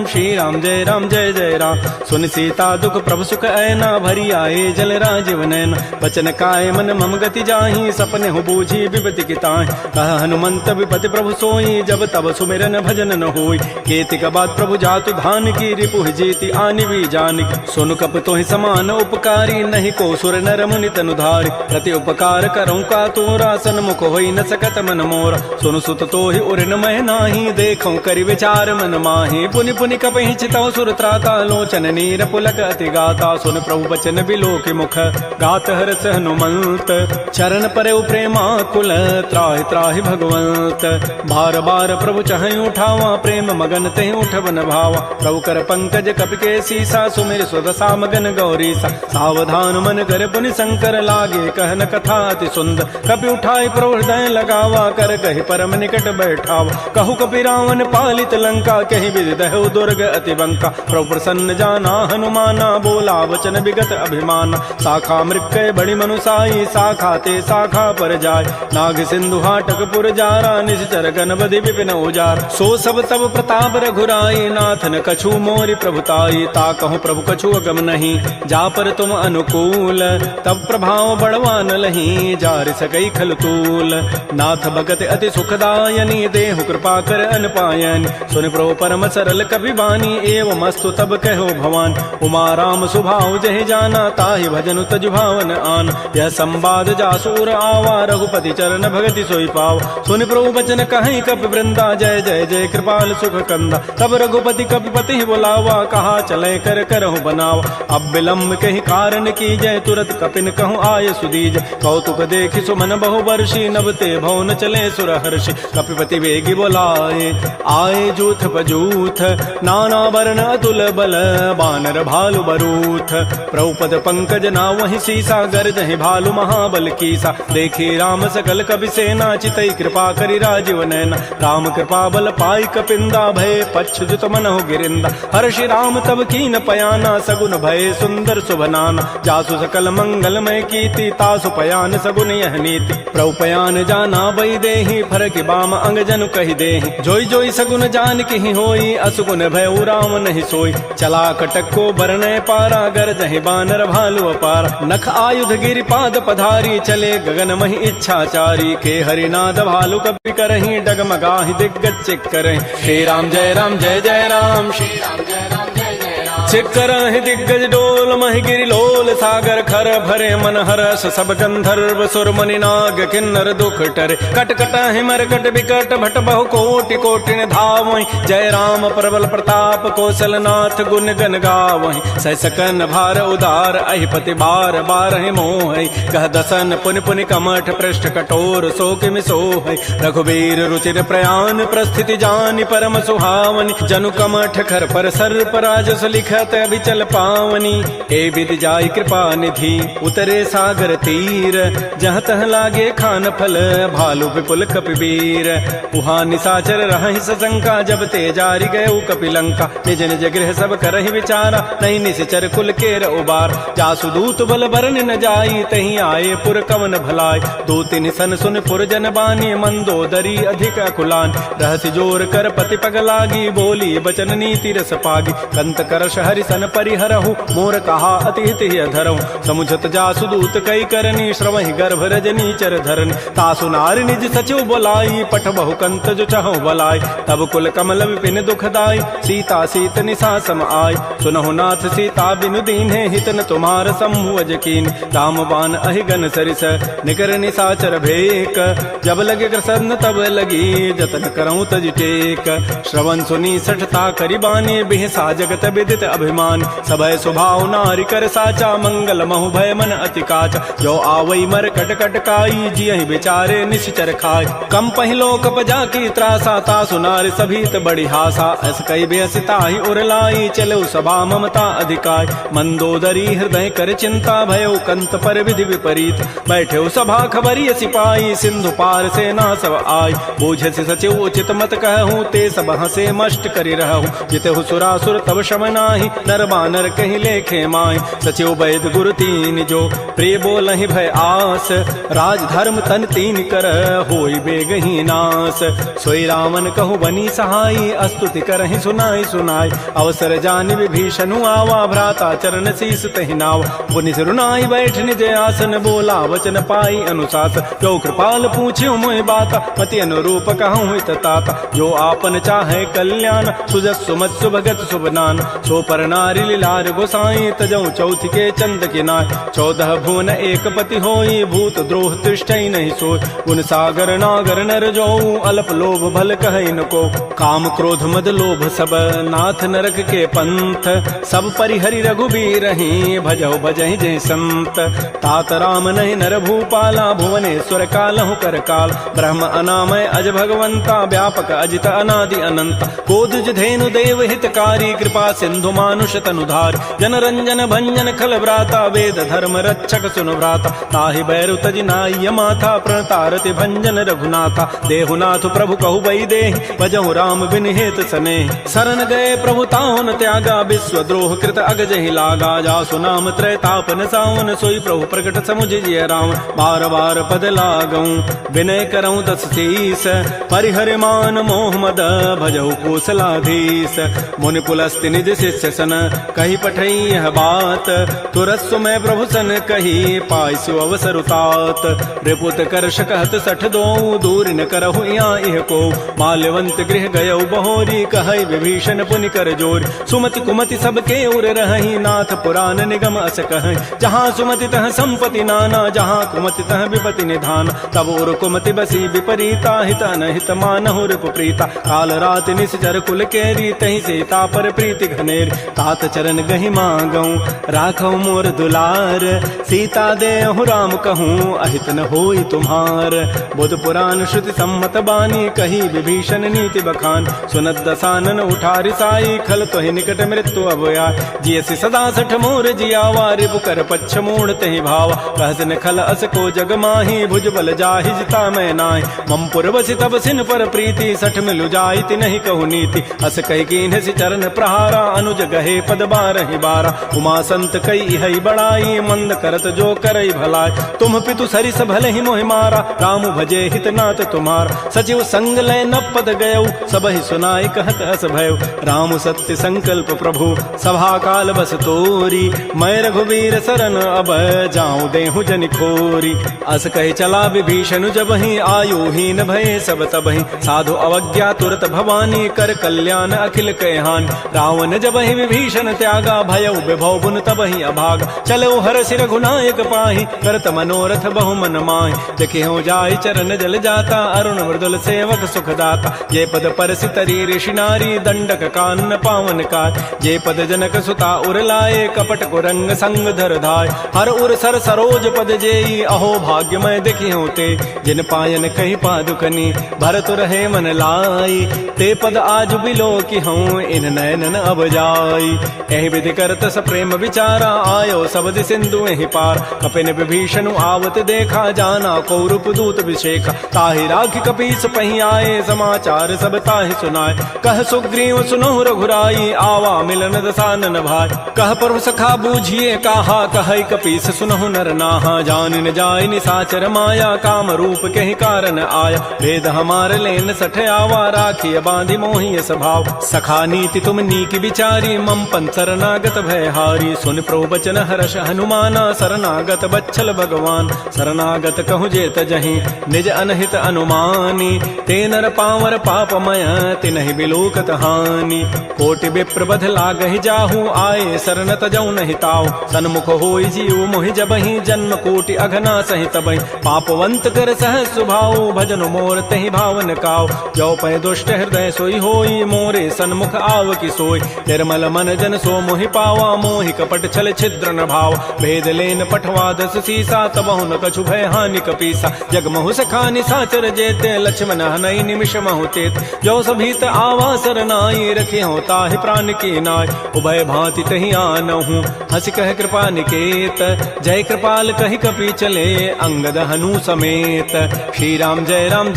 श्री राम जय जय राम। सुन सीता दुख प्रभु सुख ऐना भरी आए जल राजीव नैन। बचन काय मन मम गति जाहि सपने हो बूझी विपति की ताहि। कह हनुमंत विपति प्रभु सोई जब तब सुमिरन भजन न होई। केतिक बाद प्रभु जातु धान की रिपुह जीति आनि भी जानिक। सुन कप तोहि समान उपकारी नहीं को सुर नर मुनि तनुधारी। प्रति उपकार करऊँ का तोरा सन्मुख होई न सकत मन मोरा। सुन सुत तोहि उरन मह नाही देखऊँ करि विचार मन माही। पुनि पुनि कपहि चितौ सुर त्राता लोचन नीर पुलक अति गाता। सुन प्रभु बचन बिलोक मुख गात हरस हनुमंत। चरण परेउ प्रेमा कुल त्राहि त्राहि भगवंत। बार बार प्रभु चहई उठावा प्रेम मगन तेहि उठवन भावा। प्रभु कर पंकज कपि के सीसा सुमिर सुदशा मगन गौरीसा। सावधान मन कर पुनि शंकर लागे कहन कथा अति सुंदर। कपि उठाई प्रभु हृदय लगावा कर कहि परम निकट बैठावा। कहु कपि रावण पालित लंका कहि विधि दहु दुर्ग अति बंका। प्रभु प्रसन्न जाना हनुमाना बोला वचन विगत अभिमाना। शाखा मृक्कय बड़ी मनुसाई शाखा ते शाखा पर जाय। नाग सिंधु हाटक पुर जारा निश्चर गणपति विपिन उजार। सो सब तब प्रताप रघुराई नाथ न कछु मोरि प्रभुताई। ता कहूँ प्रभु कछु अगम नहीं जा पर तुम अनुकूल। तब प्रभाव बड़वान लही जार सकई खल तूल। नाथ भगत अति सुखदायनी देहु कृपा कर अनपायन। सुन प्रभु परम सरल कवि वाणी एवं मस्तु तब कहो भवान। उमा राम सुभाव जहि जाना ताहि भजनु तजु भावन आन। यह संवाद जासूर आवा रघुपति चरण भगति सोई पाव। सुन प्रभु बचन कहीं कपि वृंदा जय जय जय कृपाल सुख कंदा। तब रघुपति कपिपति बुलावा कहा चले कर करहु बनावा। अब विलम्ब कहीं कारण की जय तुरत कपिन कहूँ आय सुदीज। कौतुक देखि सुमन बहु वर्षी नभते भवन चले सुर हर्षि। कपिपति वेगी बोलाए आए जूथ पजूथ नाना वर्ण अतुल बल बानर भालु बरूथ। प्रभुपद पंकज ना वही सीसा गर्जहि भालु महाबल कीसा। देखी राम सकल कपि सेना चितई कृपा करि राजीव नैना। राम कृपा बल पाई कपिंदा भय पच्छुत मनहु गिरिंदा। हर्षि राम तब कीन पयाना सगुन भय सुंदर सुभनाना। जासु सकल मंगलमय कीति तासु पयान सगुन यह नीति। प्रभु पयान जाना बई देहि फरकि बाम अंग जनु कहि देहि। जोई जोई सगुन जान की होई असुगुन भय राम नहीं सोई। चला कटक को बरनय पारा गरजहि बानर भालु अपारा। नख आयुध गिरि पाद पधारी चले गगन महि इच्छाचारी। के हरिनाद भालु कपि करहि डगमगाहि दिग्गज चिक करहि। श्री राम जय जय राम श्री राम जय जय राम। चिक करहि दिग्गज डोल महि गिरि लोल सागर खर भरे मन हरस सब गंधर्व सुर मुनि नाग किन्नर दुख टरे कट कट हिमर कट विकट भट बहु कोटि कोटि धावहि जय राम प्रबल प्रताप कौशलनाथ गुण गन गावहि सह सकन भार उदार अहिपति बार बार मोह कह दसन पुनि पुनि कमठ पृष्ठ कठोर सो किमि सोह रघुबीर रुचिर प्रयान प्रस्थिति जानि परम सुहावनि जनु कमठ खर पर सर्प राजस लिखत अभिचल पावनी ए विधि जाय कृपा निधि उतरे सागर तीर जहाँ तह लागे खान फल भालु विपुल कपिवीर उहाँ निसाचर रहहि सशंका जब ते जारि गए कपिलंका निज निज गृह सब करहि विचारा नहीं निश्चर कुल केर उबार जासु दूत बल बरन न जाई तही आए पुर कवन भलाय दो तिन सन सुन पुर जन बानी मंदोदरी अधिक अकुलान रहसि जोर कर पति पग लागी बोली बचन नीति रस पागी कंत करश हरि सन परिहरहु मोर कहा अति हित धरहु समुझत जासु दूत कई करनी श्रवहि गर्भ रजनी चर धरन तासु नार निज सचिव बोलाई पठ बहु कंत जो चाहु बलाई तब कुल कमल विपिन दुखदाई सीता सीत निसा सम आय सुनहु नाथ सीता बिनु दीन्हे हित न तुम्हार सम्मुअज कीन राम बान अहिगन सरिस निकर निसाचर भेक जब लगे कृष्ण तब लगी जतन करऊं तज टेक श्रवण सुनी सठता करिबानी बिहसा जगत विदित अभिमान सबय स्वभाव नारि कर साचा मंगल महु भय मन अति काचा जो आवई मर कट कट काई जियहि बेचारे निश्चर खाय कम पहिलो कपजा की त्रासा ता सुनार सभीत बड़ी हासा अस कई बेसिता ही उरलाई चलो सभा ममता अधिकाय मंदोदरी हृदय कर चिंता भयो कंत पर विधि विपरीत बैठे सभा खबरी सिपाही सिंधु पार से ना सब आय बूझ से सचिव उचित मत कहूँ ते सब हसे मष्ट करि रहूँ जितहु सुरासुर तब शम नाही नर बानर कहीं लेखे माय सचिव वैद गुरु तीन जो प्रिय बोलहि भय आस राज धर्म तन तीन कर होई बेगही नास सोई रावण कहु बनी सहाई अस्तुति करहि सुनाई सुनाई अवसर जानि विभीषणु आवा भ्राता चरण शीस तहि नाव पुनि सिरुनाई बैठ निज आसन बोला वचन पाई अनुशासन जो कृपाल पूछ्यो मोहि बाता मति अनुरूप कहूँ हित ताता जो आपन चाहे कल्याण सुजस सुमत सुभगत सुबनान सो पर नारी लीलार गोसाई तजऊ चौथ के चंद के नाय 14 भुवन एक पति होई भूत द्रोह तिष्ठई नहीं सोय उन सागर नागर नर जो अल्प लोभ भल कहई न को काम क्रोध मद लोभ सब नाथ नरक के पंथ सब परिहरि रघुबीर रही भजौ भजहि जय संत तात राम नहीं नर भूपाला भुवनेश्वर कालहु कर काल ब्रह्म अनामय अज भगवंता व्यापक अजित अनादि अनंत कोदुज धेनु देव हितकारी कृपा सिंधु मानुष तनुधार जन रंजन भंजन खल व्राता वेद धर्म रक्षक सुनु भ्राता ताहि बैरु तजि नाय माथा प्रणतारति भंजन रघुनाथा देहुनाथ प्रभु कहु बई देहि भजहु राम बिन हेत सने शरण गए प्रभु ताहुन त्यागा विश्व द्रोह कृत अगजहि लागा जासु नाम त्रैतापन सावन सोई प्रभु प्रकट समुझ जिय राम बार बार पद लागऊं विनय करऊं दस शीस परिहर मान मोह मद भजहु कौशलाधीश मुनि पुलस्ति निज शिष्य सन कही पठई यह बात तुरस्व में प्रभु सन कही पाइसु अवसर उतात रिपुत कर शकहत सठ दो दूर न करहु यहाँ इह को माल्यवंत गृह गयौ बहोरी कहई विभीषण पुनि कर जोर सुमति कुमति सबके उर रही नाथ पुराण निगम अस कह जहाँ सुमति तह संपति नाना जहाँ कुमति तह विपति निधान तब उर कुमति बसी विपरीता हित अनहित मानहु रिप प्रीता काल रात निश्चर कुल केरी तहि सीता पर प्रीति घनेर तात चरण गहि मांगऊं राखौ मोर दुलार सीता देहु राम कहूँ अहित न होई तुम्हार बुध पुराण श्रुति सम्मत बानी कही विभीषण नीति बखान सुनत दसानन उठारि साई खल तोहि निकट मृत्यु अभया जियसि सदा सठ मोर जियावा रिपु कर पच्छ मूढ़ तहि भावा कहसन खल अस को जग माही भुज बल जाहि जिता मैं नाहि मम पुर बसि तब सिन पर प्रीति सठ मिलु जाइति नहीं कहु नीति अस कहि कीन्ह सि चरण प्रहारा अनुज गहे पद बारहि बारा उमा संत कई हई बड़ाई मंद करत जो करई भलाई तुम पितु सरिस भले ही मोहि मारा राम भजे हित नाथ तुम्हार सचिव संग लय न पद गयौ सबहि सुनाई कहत हस भयउ राम सत्य संकल्प प्रभु सभा काल बस तोरी मैं रघुबीर सरन अब जाऊं देहु जनि खोरी अस कहि चला विभीषण जब ही आयुहीन भय सब तबहि साधु अवज्ञा तुरत भवानी कर कल्याण अखिल कहहान रावण जब ही विभीषण त्यागा भयउ विभव बुन तबहि अभा भाग। चलो हर्षि रघुनायक पाहि करत मनोरथ बहु मन माहि। देखि हो जाय चरण जल जाता अरुण मृदुल सेवक सुख दाता। ये पद परसि तरी ऋषि नारी दंडक कानन पावन काय। जे पद जनक सुता उर लाए कपट कुरंग संग धर धाय। हर उर सर सरोज पद जेई अहो भाग्यमय देखि होते। जिन पायन कही पादुकनी भरत रहे मन लाई। ते पद आज बिलो की हूँ इन नयनन अब जाई। एहि विधि करत स प्रेम विचारा आयो सबद सिंधु एहि पार। कपिन विभीषण आवत देखा जाना को रूप दूत विशेखा। ताहि राखि कपीस पही आए समाचार सब ताहि सुनाए। कह सुग्रीव सुनहु रघुराई आवा मिलन दसानन भाई। कह प्रभु सखा बूझिए काहा कहै कपीस सुनहु नर नाहा। जान न जाय निसाचर माया काम रूप कहि कारण आया। भेद हमार लेन सठ आवा राखिय बांधि मोहि स्वभाव। सखा नीति तुम नीक विचारी मम पन शरणागत भयहारी। सुन प्रभु बचन हर्ष हनुमाना शरणागत बच्छल भगवान। शरणागत कहु जेत जहि निज अनहित अनुमानी। ते नर पावर पापमय तिनहि बिलोकत हानि। कोटि विप्र बध लागहि जाहु आए शरण तजौ नहि ताऊ। सन्मुख होई जीव मोहि जबहि जन्म कोटि अघना सहि तबहि। पापवंत कर सहज सुभाऊ भजन मोर तहि भावन काऊ। जो पै दुष्ट हृदय सोई होई मोरे सन्मुख आव की सोई। निर्मल मन जन सो मोहि पावा मोहि कपट छल छिद्र न भाव। भेद लेन पठवा दस सीसा तबहु न कछु भय हानि कपीसा। जग महु सखा निसाचर जेते लक्ष्मण हनई निमिष महु तेत। जो सभीत आवा सरनाई रखे हो ताहि प्राण की नाय। उभय भांति तहि आनहु हंस कह कृपा निकेत। जय कृपाल कहि कपि चले अंगद हनु समेत। श्री राम जय राम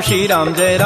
श्री राम जय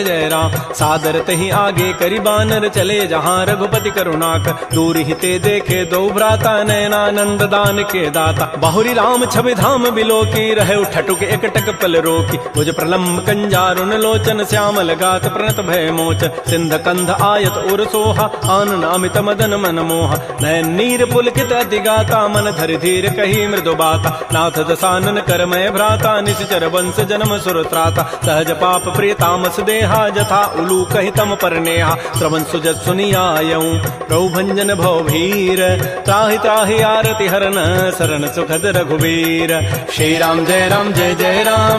जय राम। सादर तहि आगे करि बानर चले जहाँ रघुपति करुणाकर। दूर हिते देखे दो भ्राता नयनानंद दान के दाता। बाहुरी राम छवि धाम बिलो की रहे ठटुक एकटक पल रोकी। भुज प्रलम्ब कंजारुन लोचन श्यामल गात प्रणत भय मोचन। सिंध कंध आयत उर सोहा आनन अमित मदन मन मोहा। नयन नीर पुलकित अति गाता मन धरि धीर कही मृदु बाता। नाथ दसानन कर मैं भ्राता निश्चर वंश जन्म सुर त्राता। सहज पाप प्रिय तामस देहा जथा उलू कहि तम पर नेहा। श्रवण सुजत सुनियायऊं प्रभु भंजन भव भीर। त्राहि त्राहि आरति हरन शरण सुखद रघुवीर। श्री राम जय राम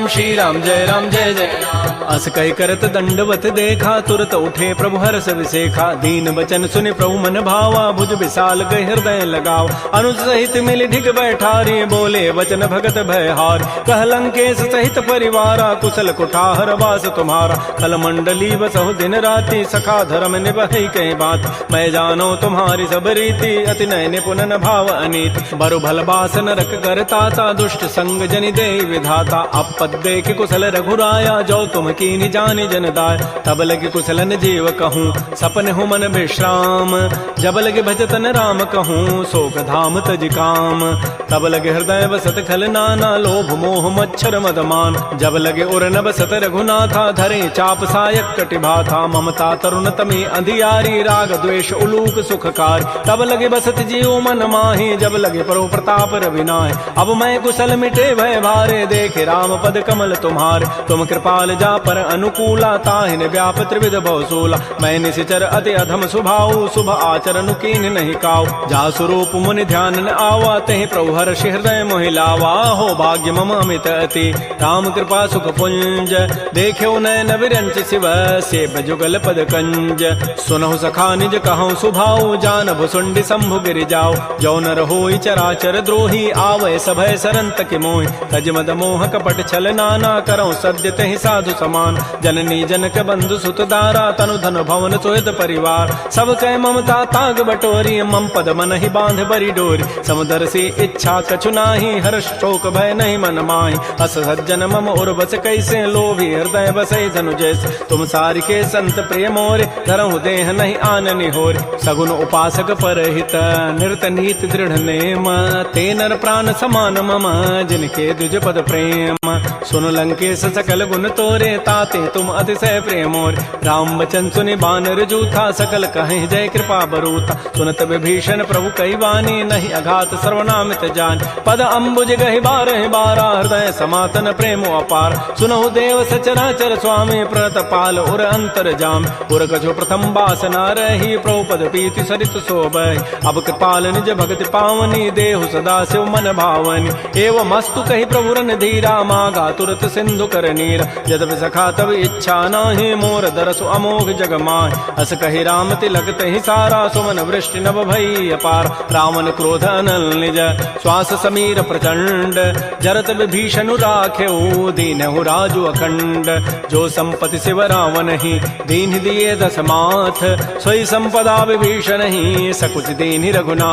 श्री राम जय जय राम। अस कहि करत दंडवत देखा तुरत उठे प्रभु हर्ष विसेखा। दीन बचन सुनि प्रभु मन भावा भुज विशाल गहि हृदय लगाव। अनुज सहित मिल ढिग बैठारी बोले वचन भगत भयहार। कह लंकेश सहित परिवारा कुशल कुठार वास तुम्हारा। कल मंडली बसहु दिन राति सखा धर्म निभहि कहीं बात। मैं जानो तुम्हारी सब रीति अति नय निपुण न भाव अनीति। बरु भल बास नरक करताता दुष्ट संग जनि दे विधाता। अपद देख कुशल रघुराया जो तुम कीनि जानि जन दाय। तब लगे कुशलन जीव कहूँ सपन हूँ मन विश्राम। जब लगे भजतन राम कहूँ शोक धाम तज काम। तब लगे हृदय बसत खल नाना लोभ मोह मच्छर मदमान। जब लगे उर न बसत रघुनाथा धरे चाप सायक कटिभाथा। ममता तरुण तमी अंधियारी राग द्वेष उलूक सुखकार। तब लगे बसत जीव मन माही जब लगे परो प्रताप रविनाय। अब मैं कुशल मिटे भय भारे देखे राम पद कमल तुम्हारे। तुम कृपाल जा पर अनुकूला ताहिन व्याप त्रिविध भवसूला। मैं निशिचर अति अधम स्वभाव शुभ आचरण कीन नहीं काऊ। जा स्वरूप मुनि ध्यान न आवा तहि प्रभु हर्ष हृदय मोहि लावा। हो भाग्य मम अमित अति राम कृपा सुख पुंज। देख्यो नयन विरंच शिव सेव जुगल पद कंज। सुनहु सखा निज कहूँ सुभाऊ जान भुसुंडी शंभु गिरि जाओ। जो नर होई चराचर द्रोही आवै सभय सरंत के मोहि। तज मद मोह कपट छल नाना करऊँ सद्य तहि साधु समान। जननी जनक बंधु सुत दारा तनु धन भवन सुहित परिवार। सब कह ममता ताग बटोरी मम पद मन ही बांध बरी डोरी। समुदर से इच्छा कछु नाही हर्ष शोक भय नहीं मन माही। अस सज्जन मम उर बस कैसे लोभी हृदय बसै धनु जैसे। तुम सारि के संत प्रिय मोरे धरहु देह नहीं आननि होरे। सगुन उपासक परहित निरत नीति दृढ़ नेम। ते नर प्राण समान मम जिनके द्विज पद प्रेम। सुन लंकेश सकल गुण तोरे ताते तुम अतिशय प्रेमोर। राम बचन सुनि बानर जूथा सकल कहें जय कृपा बरूथा। सुनत विभीषण प्रभु कई वाणी नहीं अघात सर्वनामित जान। पद अम्बुज गहि बारह बारा हृदय समातन प्रेम अपार। सुनहु देव सचराचर स्वामी प्रणत पाल उर अंतर जाम। उर कछु प्रथम बासना रही प्रभु पद पीति सरित शोभहि। अब कृपा काल निज भगति पावनी, देहु सदा शिव मन भावनी। एवं मस्तु कही प्रभु रन धीरा, मागा तुरत सिंधु कर नीर। यद्यपि सखा तब इच्छा नाही, मोर दरसु अमोघ जग माहि। अस कही राम तिलक तहि सारा, सुमन वृष्टि नभ भई अपार। रावण क्रोध अनल निज, श्वास समीर प्रचंड। जरत विभीषण राखेऊ, दीनहु राजु अखंड। जो संपत्ति शिव रावण ही, दीन दिए दस माथ। सोई संपदा विभीषण ही, सकुच दीन रघुनाथ।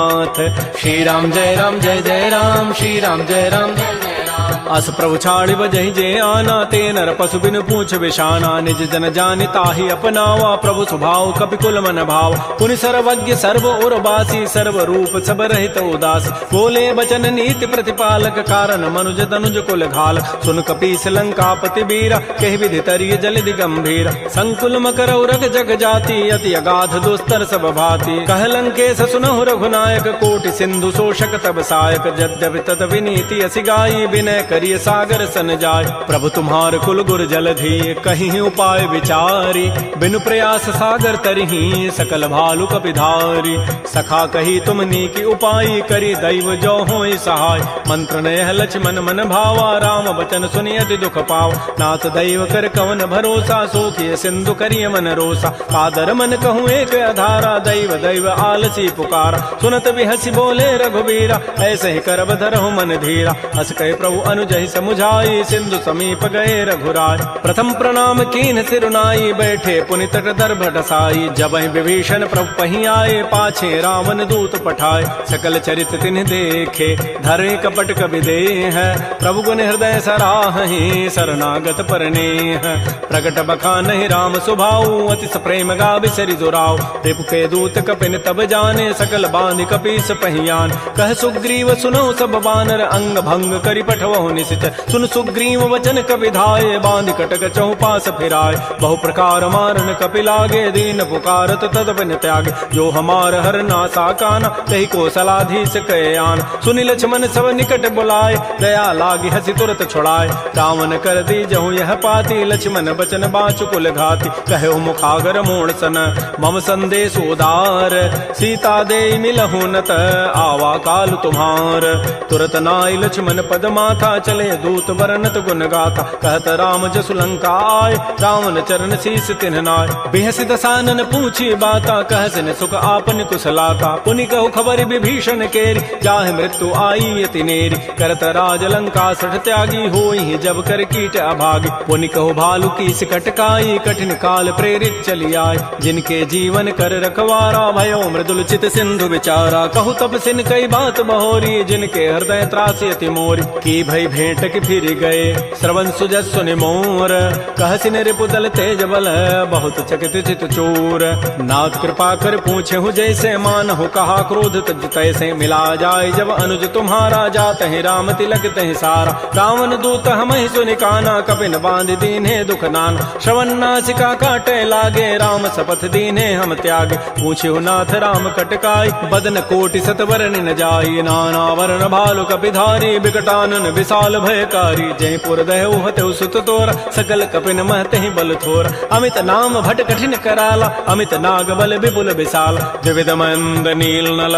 श्री राम जय राम जय जय राम, श्री राम जय राम जय जय राम। अस प्रभु छाड़ि बजहि जे आना, ते नर पशु बिनु पूछ विशाना। निज जन जानि ताहि अपनावा, प्रभु स्वभाव कपिकुल मन भाव। पुनि सर्वज्ञ सर्व उर्वासी, सर्व रूप सब रहित उदास। बोले बचन नीति प्रतिपालक, कारण मनुज तनुज कुल घाल। सुन कपीस लंकापति बीरा, कहि विधि तरिय जलधि गंभीर। संकुल मकर उरग जग जाति, अति अगाध दुस्तर सब भाति। कह लंकेश सुनहु रघुनायक, कोटि सिंधु शोषक तब सायक। यद्यपि तद विनीति असि गाई, विनय करिय सागर सन जाय। प्रभु तुम्हार कुल गुर जलधि, कहीं उपाय विचारी। बिनु प्रयास सागर तरही, सकल भालु कपिधारी। सखा कही तुम नीकी उपाय, करी दैव जो होई सहाय। मंत्र नयह लक्ष्मण मन भावा, राम बचन सुनि अति दुख पाव। नाथ दैव कर कवन भरोसा, सोखिय सिंधु करिय मन रोसा। कादर मन कहूँ एक अधारा, दैव दैव आलसी पुकारा। सुनत बिहसी बोले रघुबीरा, ऐसे ही करब धरहु मन धीरा। हस कहे प्रभु अनुजहि समुझाई, सिंधु समीप गए रघुराय। प्रथम प्रणाम कीन सिरुनाई, बैठे पुनि तट दर्भ ढसाई। जबहि विभीषण प्रभु पही आए, पाछे रावण दूत पठाए। सकल चरित तिन्ह देखे, धरे कपट कवि देह। प्रभु गुण हृदय सराहि, शरणागत परनेह। प्रगट बखानहि राम सुभाऊ, अति प्रेम गावि सरि दुराऊ। रिपु के दूत कपिन तब जाने, सकल बांधि कपीस पहियान। कह सुग्रीव सुनौ सब बानर, अंग भंग करि पठवहु निशिचर। सुन सुग्रीव वचन कपि धाये, बांधि कटक चहु पास फिराय। बहु प्रकार मारन कपि लागे, दीन पुकारत तद बिन त्यागे। जो हमार हर नासा काना, तहि को सलाधीश कहे आन। सुनि लक्ष्मण सब निकट बुलाए, दया लागी हसी तुरत छुड़ाए। रावण कर दी जहु यह पाती, लक्ष्मण बचन बाचु कुल घाती। कहे मुखागर मोण सन, मम संदेश उदार। सीता दे मिलहु नत, आवा काल तुम्हार। तुरत नाई लक्ष्मण पद माथा, चले दूत बरनत गुण गाथा। कहत राम जसु लंका आय, रावण चरण शीस तिन्ह नाय। बिहसि दसानन पूछी बाता, कहसिन सुख आपन कुशलाता। पुनि कहु खबर विभीषण केरी, जाहि मृत्यु आई अति नेरी। करत राज लंका सठ त्यागी, होई जब कर कीट अभागी। पुनि कहु भालु की सिकट काई, कठिन काल प्रेरित चली आय। जिनके जीवन कर रखवारा, भयो मृदुल चित सिंधु विचारा। कहु तपसिन कई बात बहोरी, जिनके हृदय त्रासी अति मोरी। की भई भेंट की फिर गए, श्रवण सुजस सुनि मोर। कहसिन रिपुदल तेज बल, बहुत चकित चित चोर। नाथ कृपा कर पूछे हूँ जैसे, मानहु कहा क्रोध तज तैसे। मिला जाय जब अनुज तुम्हारा, जात है राम तिलक तहि सारा। रावण दूत हमहि सुनि काना, कपिन बांध दीन्हे दुख नाना। श्रवण नासिका काटे लागे, राम शपथ दीन्हे हम त्यागे। पूछे नाथ राम कटकाई, बदन कोटि सत वरन न जाई। नाना वरण भालु कपिधारी, बिकटानन विशाल भयकारी। जयपुर दहु हतु सुत तोरा, सकल कपिन महते बल थोरा। अमित नाम भट कठिन कराला, अमित नाग बल विपुल विशाल। विविध मंद नील नल,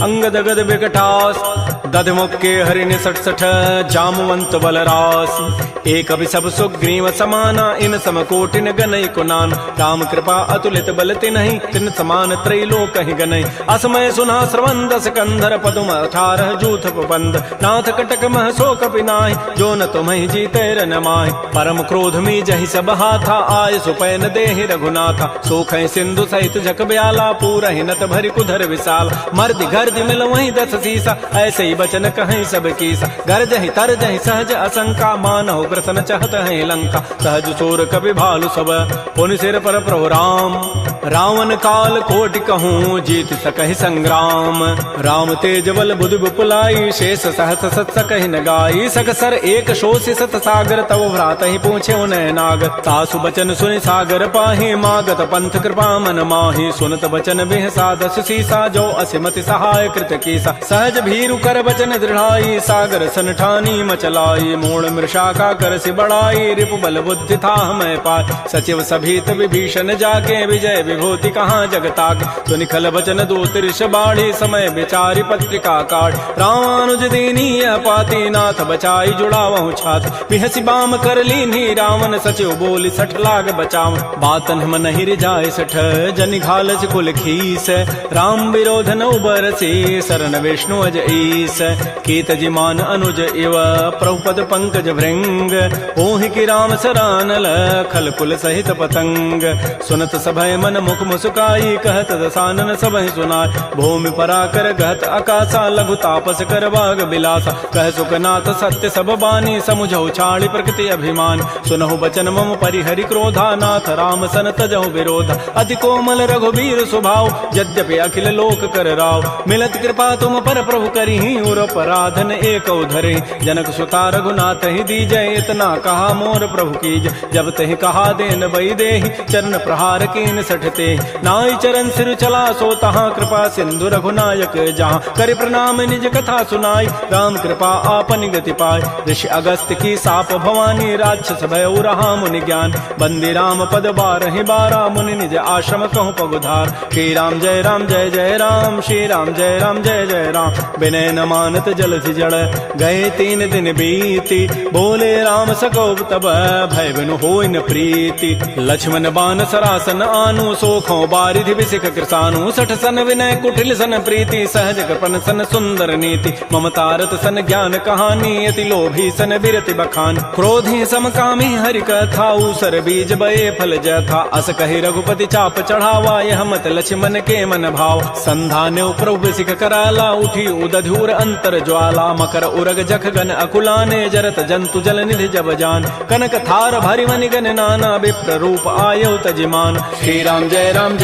अंगद गद विकटास। दध मुक्के हरिण सठ सठ, जामवंत बलरास। एक अभि सब सुग्रीव समाना, इन सम कोटिन गनई कुनान। राम कृपा अतुलित बल तिन्हि, तिन समान त्रैलोक ही गनई। असमय सुना श्रवण दस कंधर, पदुम 18 जूथ बंद। नाथ कटक मह सो कपि नाहि, जो न तुम्हि जीते रन माहि। परम क्रोध मी जहि सब हाथा, आय सुपैन देहि रघुनाथा। सोखै सिंधु सहित जक ब्याला, पूरहि नत भरि कुधर विशाल। मर्दि गर्दि मिल वहीं 10 सीसा, ऐसे ही बचन कहीं सब कीसा। गरजहि तरजहि सहज असंका, मानहु ग्रसन चहत है लंका। सहज सोर कपि भालु सब, पुनि सिर पर प्रभु राम। रावण काल कोटि कहूँ, जीत सकहि संग्राम। राम तेज बल बुधि बुपुलाई, शेष सहस सत सकहि न गाई। सकसर एक शोष सत सागर, तव भ्रात ही पूछे उन्हें नाग। तासु बचन सुनि सागर पाहि, मागत पंथ कृपा मन माहि। सुनत बचन बिहसा 10 सीसा, जो असिमति सहाय कृत कीसा। सहज भीरु कर बचन दृढ़ाई, सागर सन ठानी मचलाई। मूण मृषा का करसि बड़ाई, रिपु बल बुद्धि था मैं पाय। सचिव सभीत विभीषण जाके, विजय विभूति कहाँ जगताक। सुनि खल बचन दूत ऋष बाढ़ी समय विचारी पत्रिका काढ़। रामानुज दीनीय पाती नाथ बचाई जुड़ावहु छात। बिहसी बाम कर लीन्ही रावण सचिव बोली सठ लाग बचाव। बातन मन हिर जाय सठ जनि घालस कुल खीस। राम विरोध न उबरसी शरण विष्णु अज ईस। कीत जिमान अनुज इव प्रभुपद पंकज भृंग। ओहि की राम सरानल खल कुल सहित पतंग। सुनत सभय मन मुख मुस्काई कहत दसानन सबहि सुनाय। भूमि पराकर गहत आकाशा लघु तापस कर बाग बिलासा। कह सुखनाथ सत्य सब बानी समुझौ छाड़ी प्रकृति अभिमान। सुनहु बचन मम परिहरि क्रोधा नाथ राम सन तजहु विरोधा। अति कोमल रघुबीर स्वभाव यद्यपि अखिल लोक कर राव। मिलत कृपा तुम पर प्रभु करिहि उर पराधन एक धरे। जनक सुता रघुनाथ ही दीजय इतना कहा मोर प्रभु कीज। जब तहि कहा देन बई देहि चरण प्रहार कीन सठते। नाई चरण सिर चला सो तहाँ कृपा सिंधु रघुनायक जहाँ। कर प्रणाम निज कथा सुनाई राम कृपा आपन गति पाय। ऋषि अगस्त की साप भवानी राक्षस भय रहा मुनि ज्ञान। बंदी राम पद बारहि बारा मुनि निज आश्रम कहूँ पगुधार। श्री राम जय राम श्री राम जय जय राम। विनय न मानत जलधि जड़ गए 3 दिन बीती। बोले राम सको तब भय बिनु होय न प्रीति। लक्ष्मण बान सरासन आनु सोखों बारिधि बिसिक कृसानु। सठ सन विनय कुटिल सन प्रीति सहज कृपन सन सुंदर नीति। ममतारत सन ज्ञान कहानी अति लोभी सन बिरति बखान। क्रोधी समकामी हरि कथा उसर बीज बये फल जथा। अस कहि रघुपति चाप चढ़ावा यह मत लक्ष्मण के मन भाव। संधान प्रभु सिख कराला उठी उदधूर अंतर ज्वाला। मकर उरग जख गन अकुलाने जरत जंतु जल निधि जब जान। कनक थार भारी मनि गन नाना विप्र रूप आयो तजिमान। श्री राम जय राम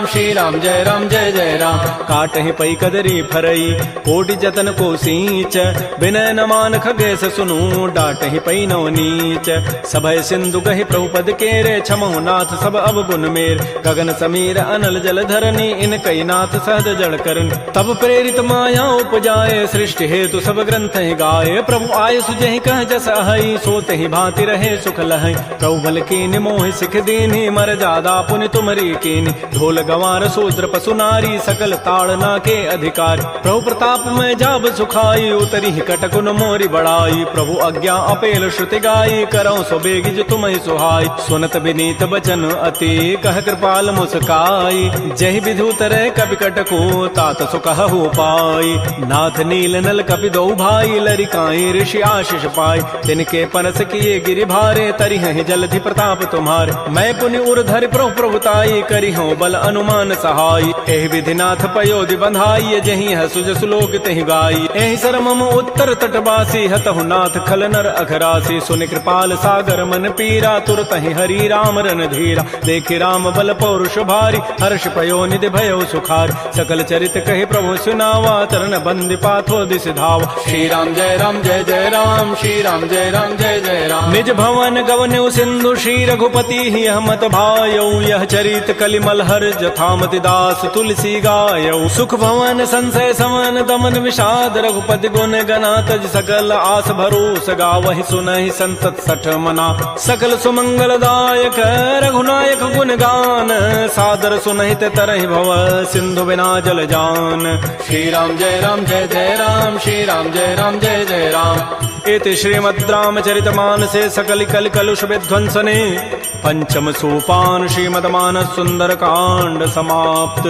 श्री राम जय जय राम। काटहि पै कदरी फरई कोटि जतन को सींच। विनय न मान खगेश सुनु डाटहि पै नव नीच। सभय सिंधु कहि प्रभुपद केरे क्षमहु नाथ सब अवगुण मेर। गगन समीर अनल जल धरनी इन कई नाथ सहज जड़ करन। तब प्रेरित माया उपजाए सृष्टि हेतु सब ग्रंथ ही गाये। प्रभु आय सुजहि कह जस अहै सोते ही भांति रहे सुख लहै। प्रभु बल कीनि मोहि सिख दीन्हि मर जादा पुनि तुमरी कीनि। ढोल गंवार शूद्र पशु नारी सकल ताड़ना के अधिकार। प्रभु प्रताप में जाब सुखाई उतरी कटकुन मोरी बड़ाई। प्रभु आज्ञा अपेल श्रुति गाई करौ सो बेगी जो तुम्हि सुहाई। सुनत विनीत बचन अति कह कृपाल मुस्काई। जहि विधि उतरै कपि कटको तात सुकहु पाई। नाथ नील नल कपि दो भाई लरिकाई ऋषि आशीष पाई। तिनके परस किए गिरि भारे तरिहहि जलधि प्रताप तुम्हारे। मैं पुनि उर्धरि प्रभुताई करिहु बल अनुमान सहाय। एहि विधि नाथ पयोधि बंधाई जहि हसु जसु लोक तहि गाई। एहि सर मम उत्तर तटवासी हतहु नाथ खल नर अघरासी। सुनि कृपाल सागर मन पीरा तुरत ही हरि राम रन धीरा। देखि राम बल पौरुष भारी हर्ष पयो निधि भयो सुखार। सकल चरित कहि प्रभु सुनावा चरण बंदी पाथो दिस धावा। श्री राम जय राम श्री राम जय जय राम। निज भवन गवनु सिंधु श्री रघुपति ही हमत भायौ। यह चरित कलिमल हर जथामति दास तुलसी गायौ। सुख भवन संशय समन दमन विषाद रघुपति गुण गना तज सकल आस भरोस गावहि सुनहि संतत सठ मना। सकल सुमंगल दायक रघुनायक गुण गान सादर सुनहि ते तरहि भव सिंधु बिना जल जान। श्री राम जय राम श्री राम जय जय राम। इति श्रीमद् रामचरितमानसे सकल कल कलुष विध्वंसने पंचम सोपान श्रीमद्मानस सुंदर कांड समाप्त।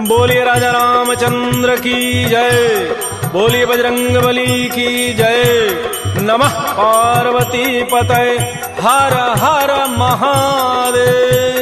बोलिए राजा रामचंद्र की जय। बोलिए बजरंग बली की जय। नमः पार्वती पतये हर हर महादेव।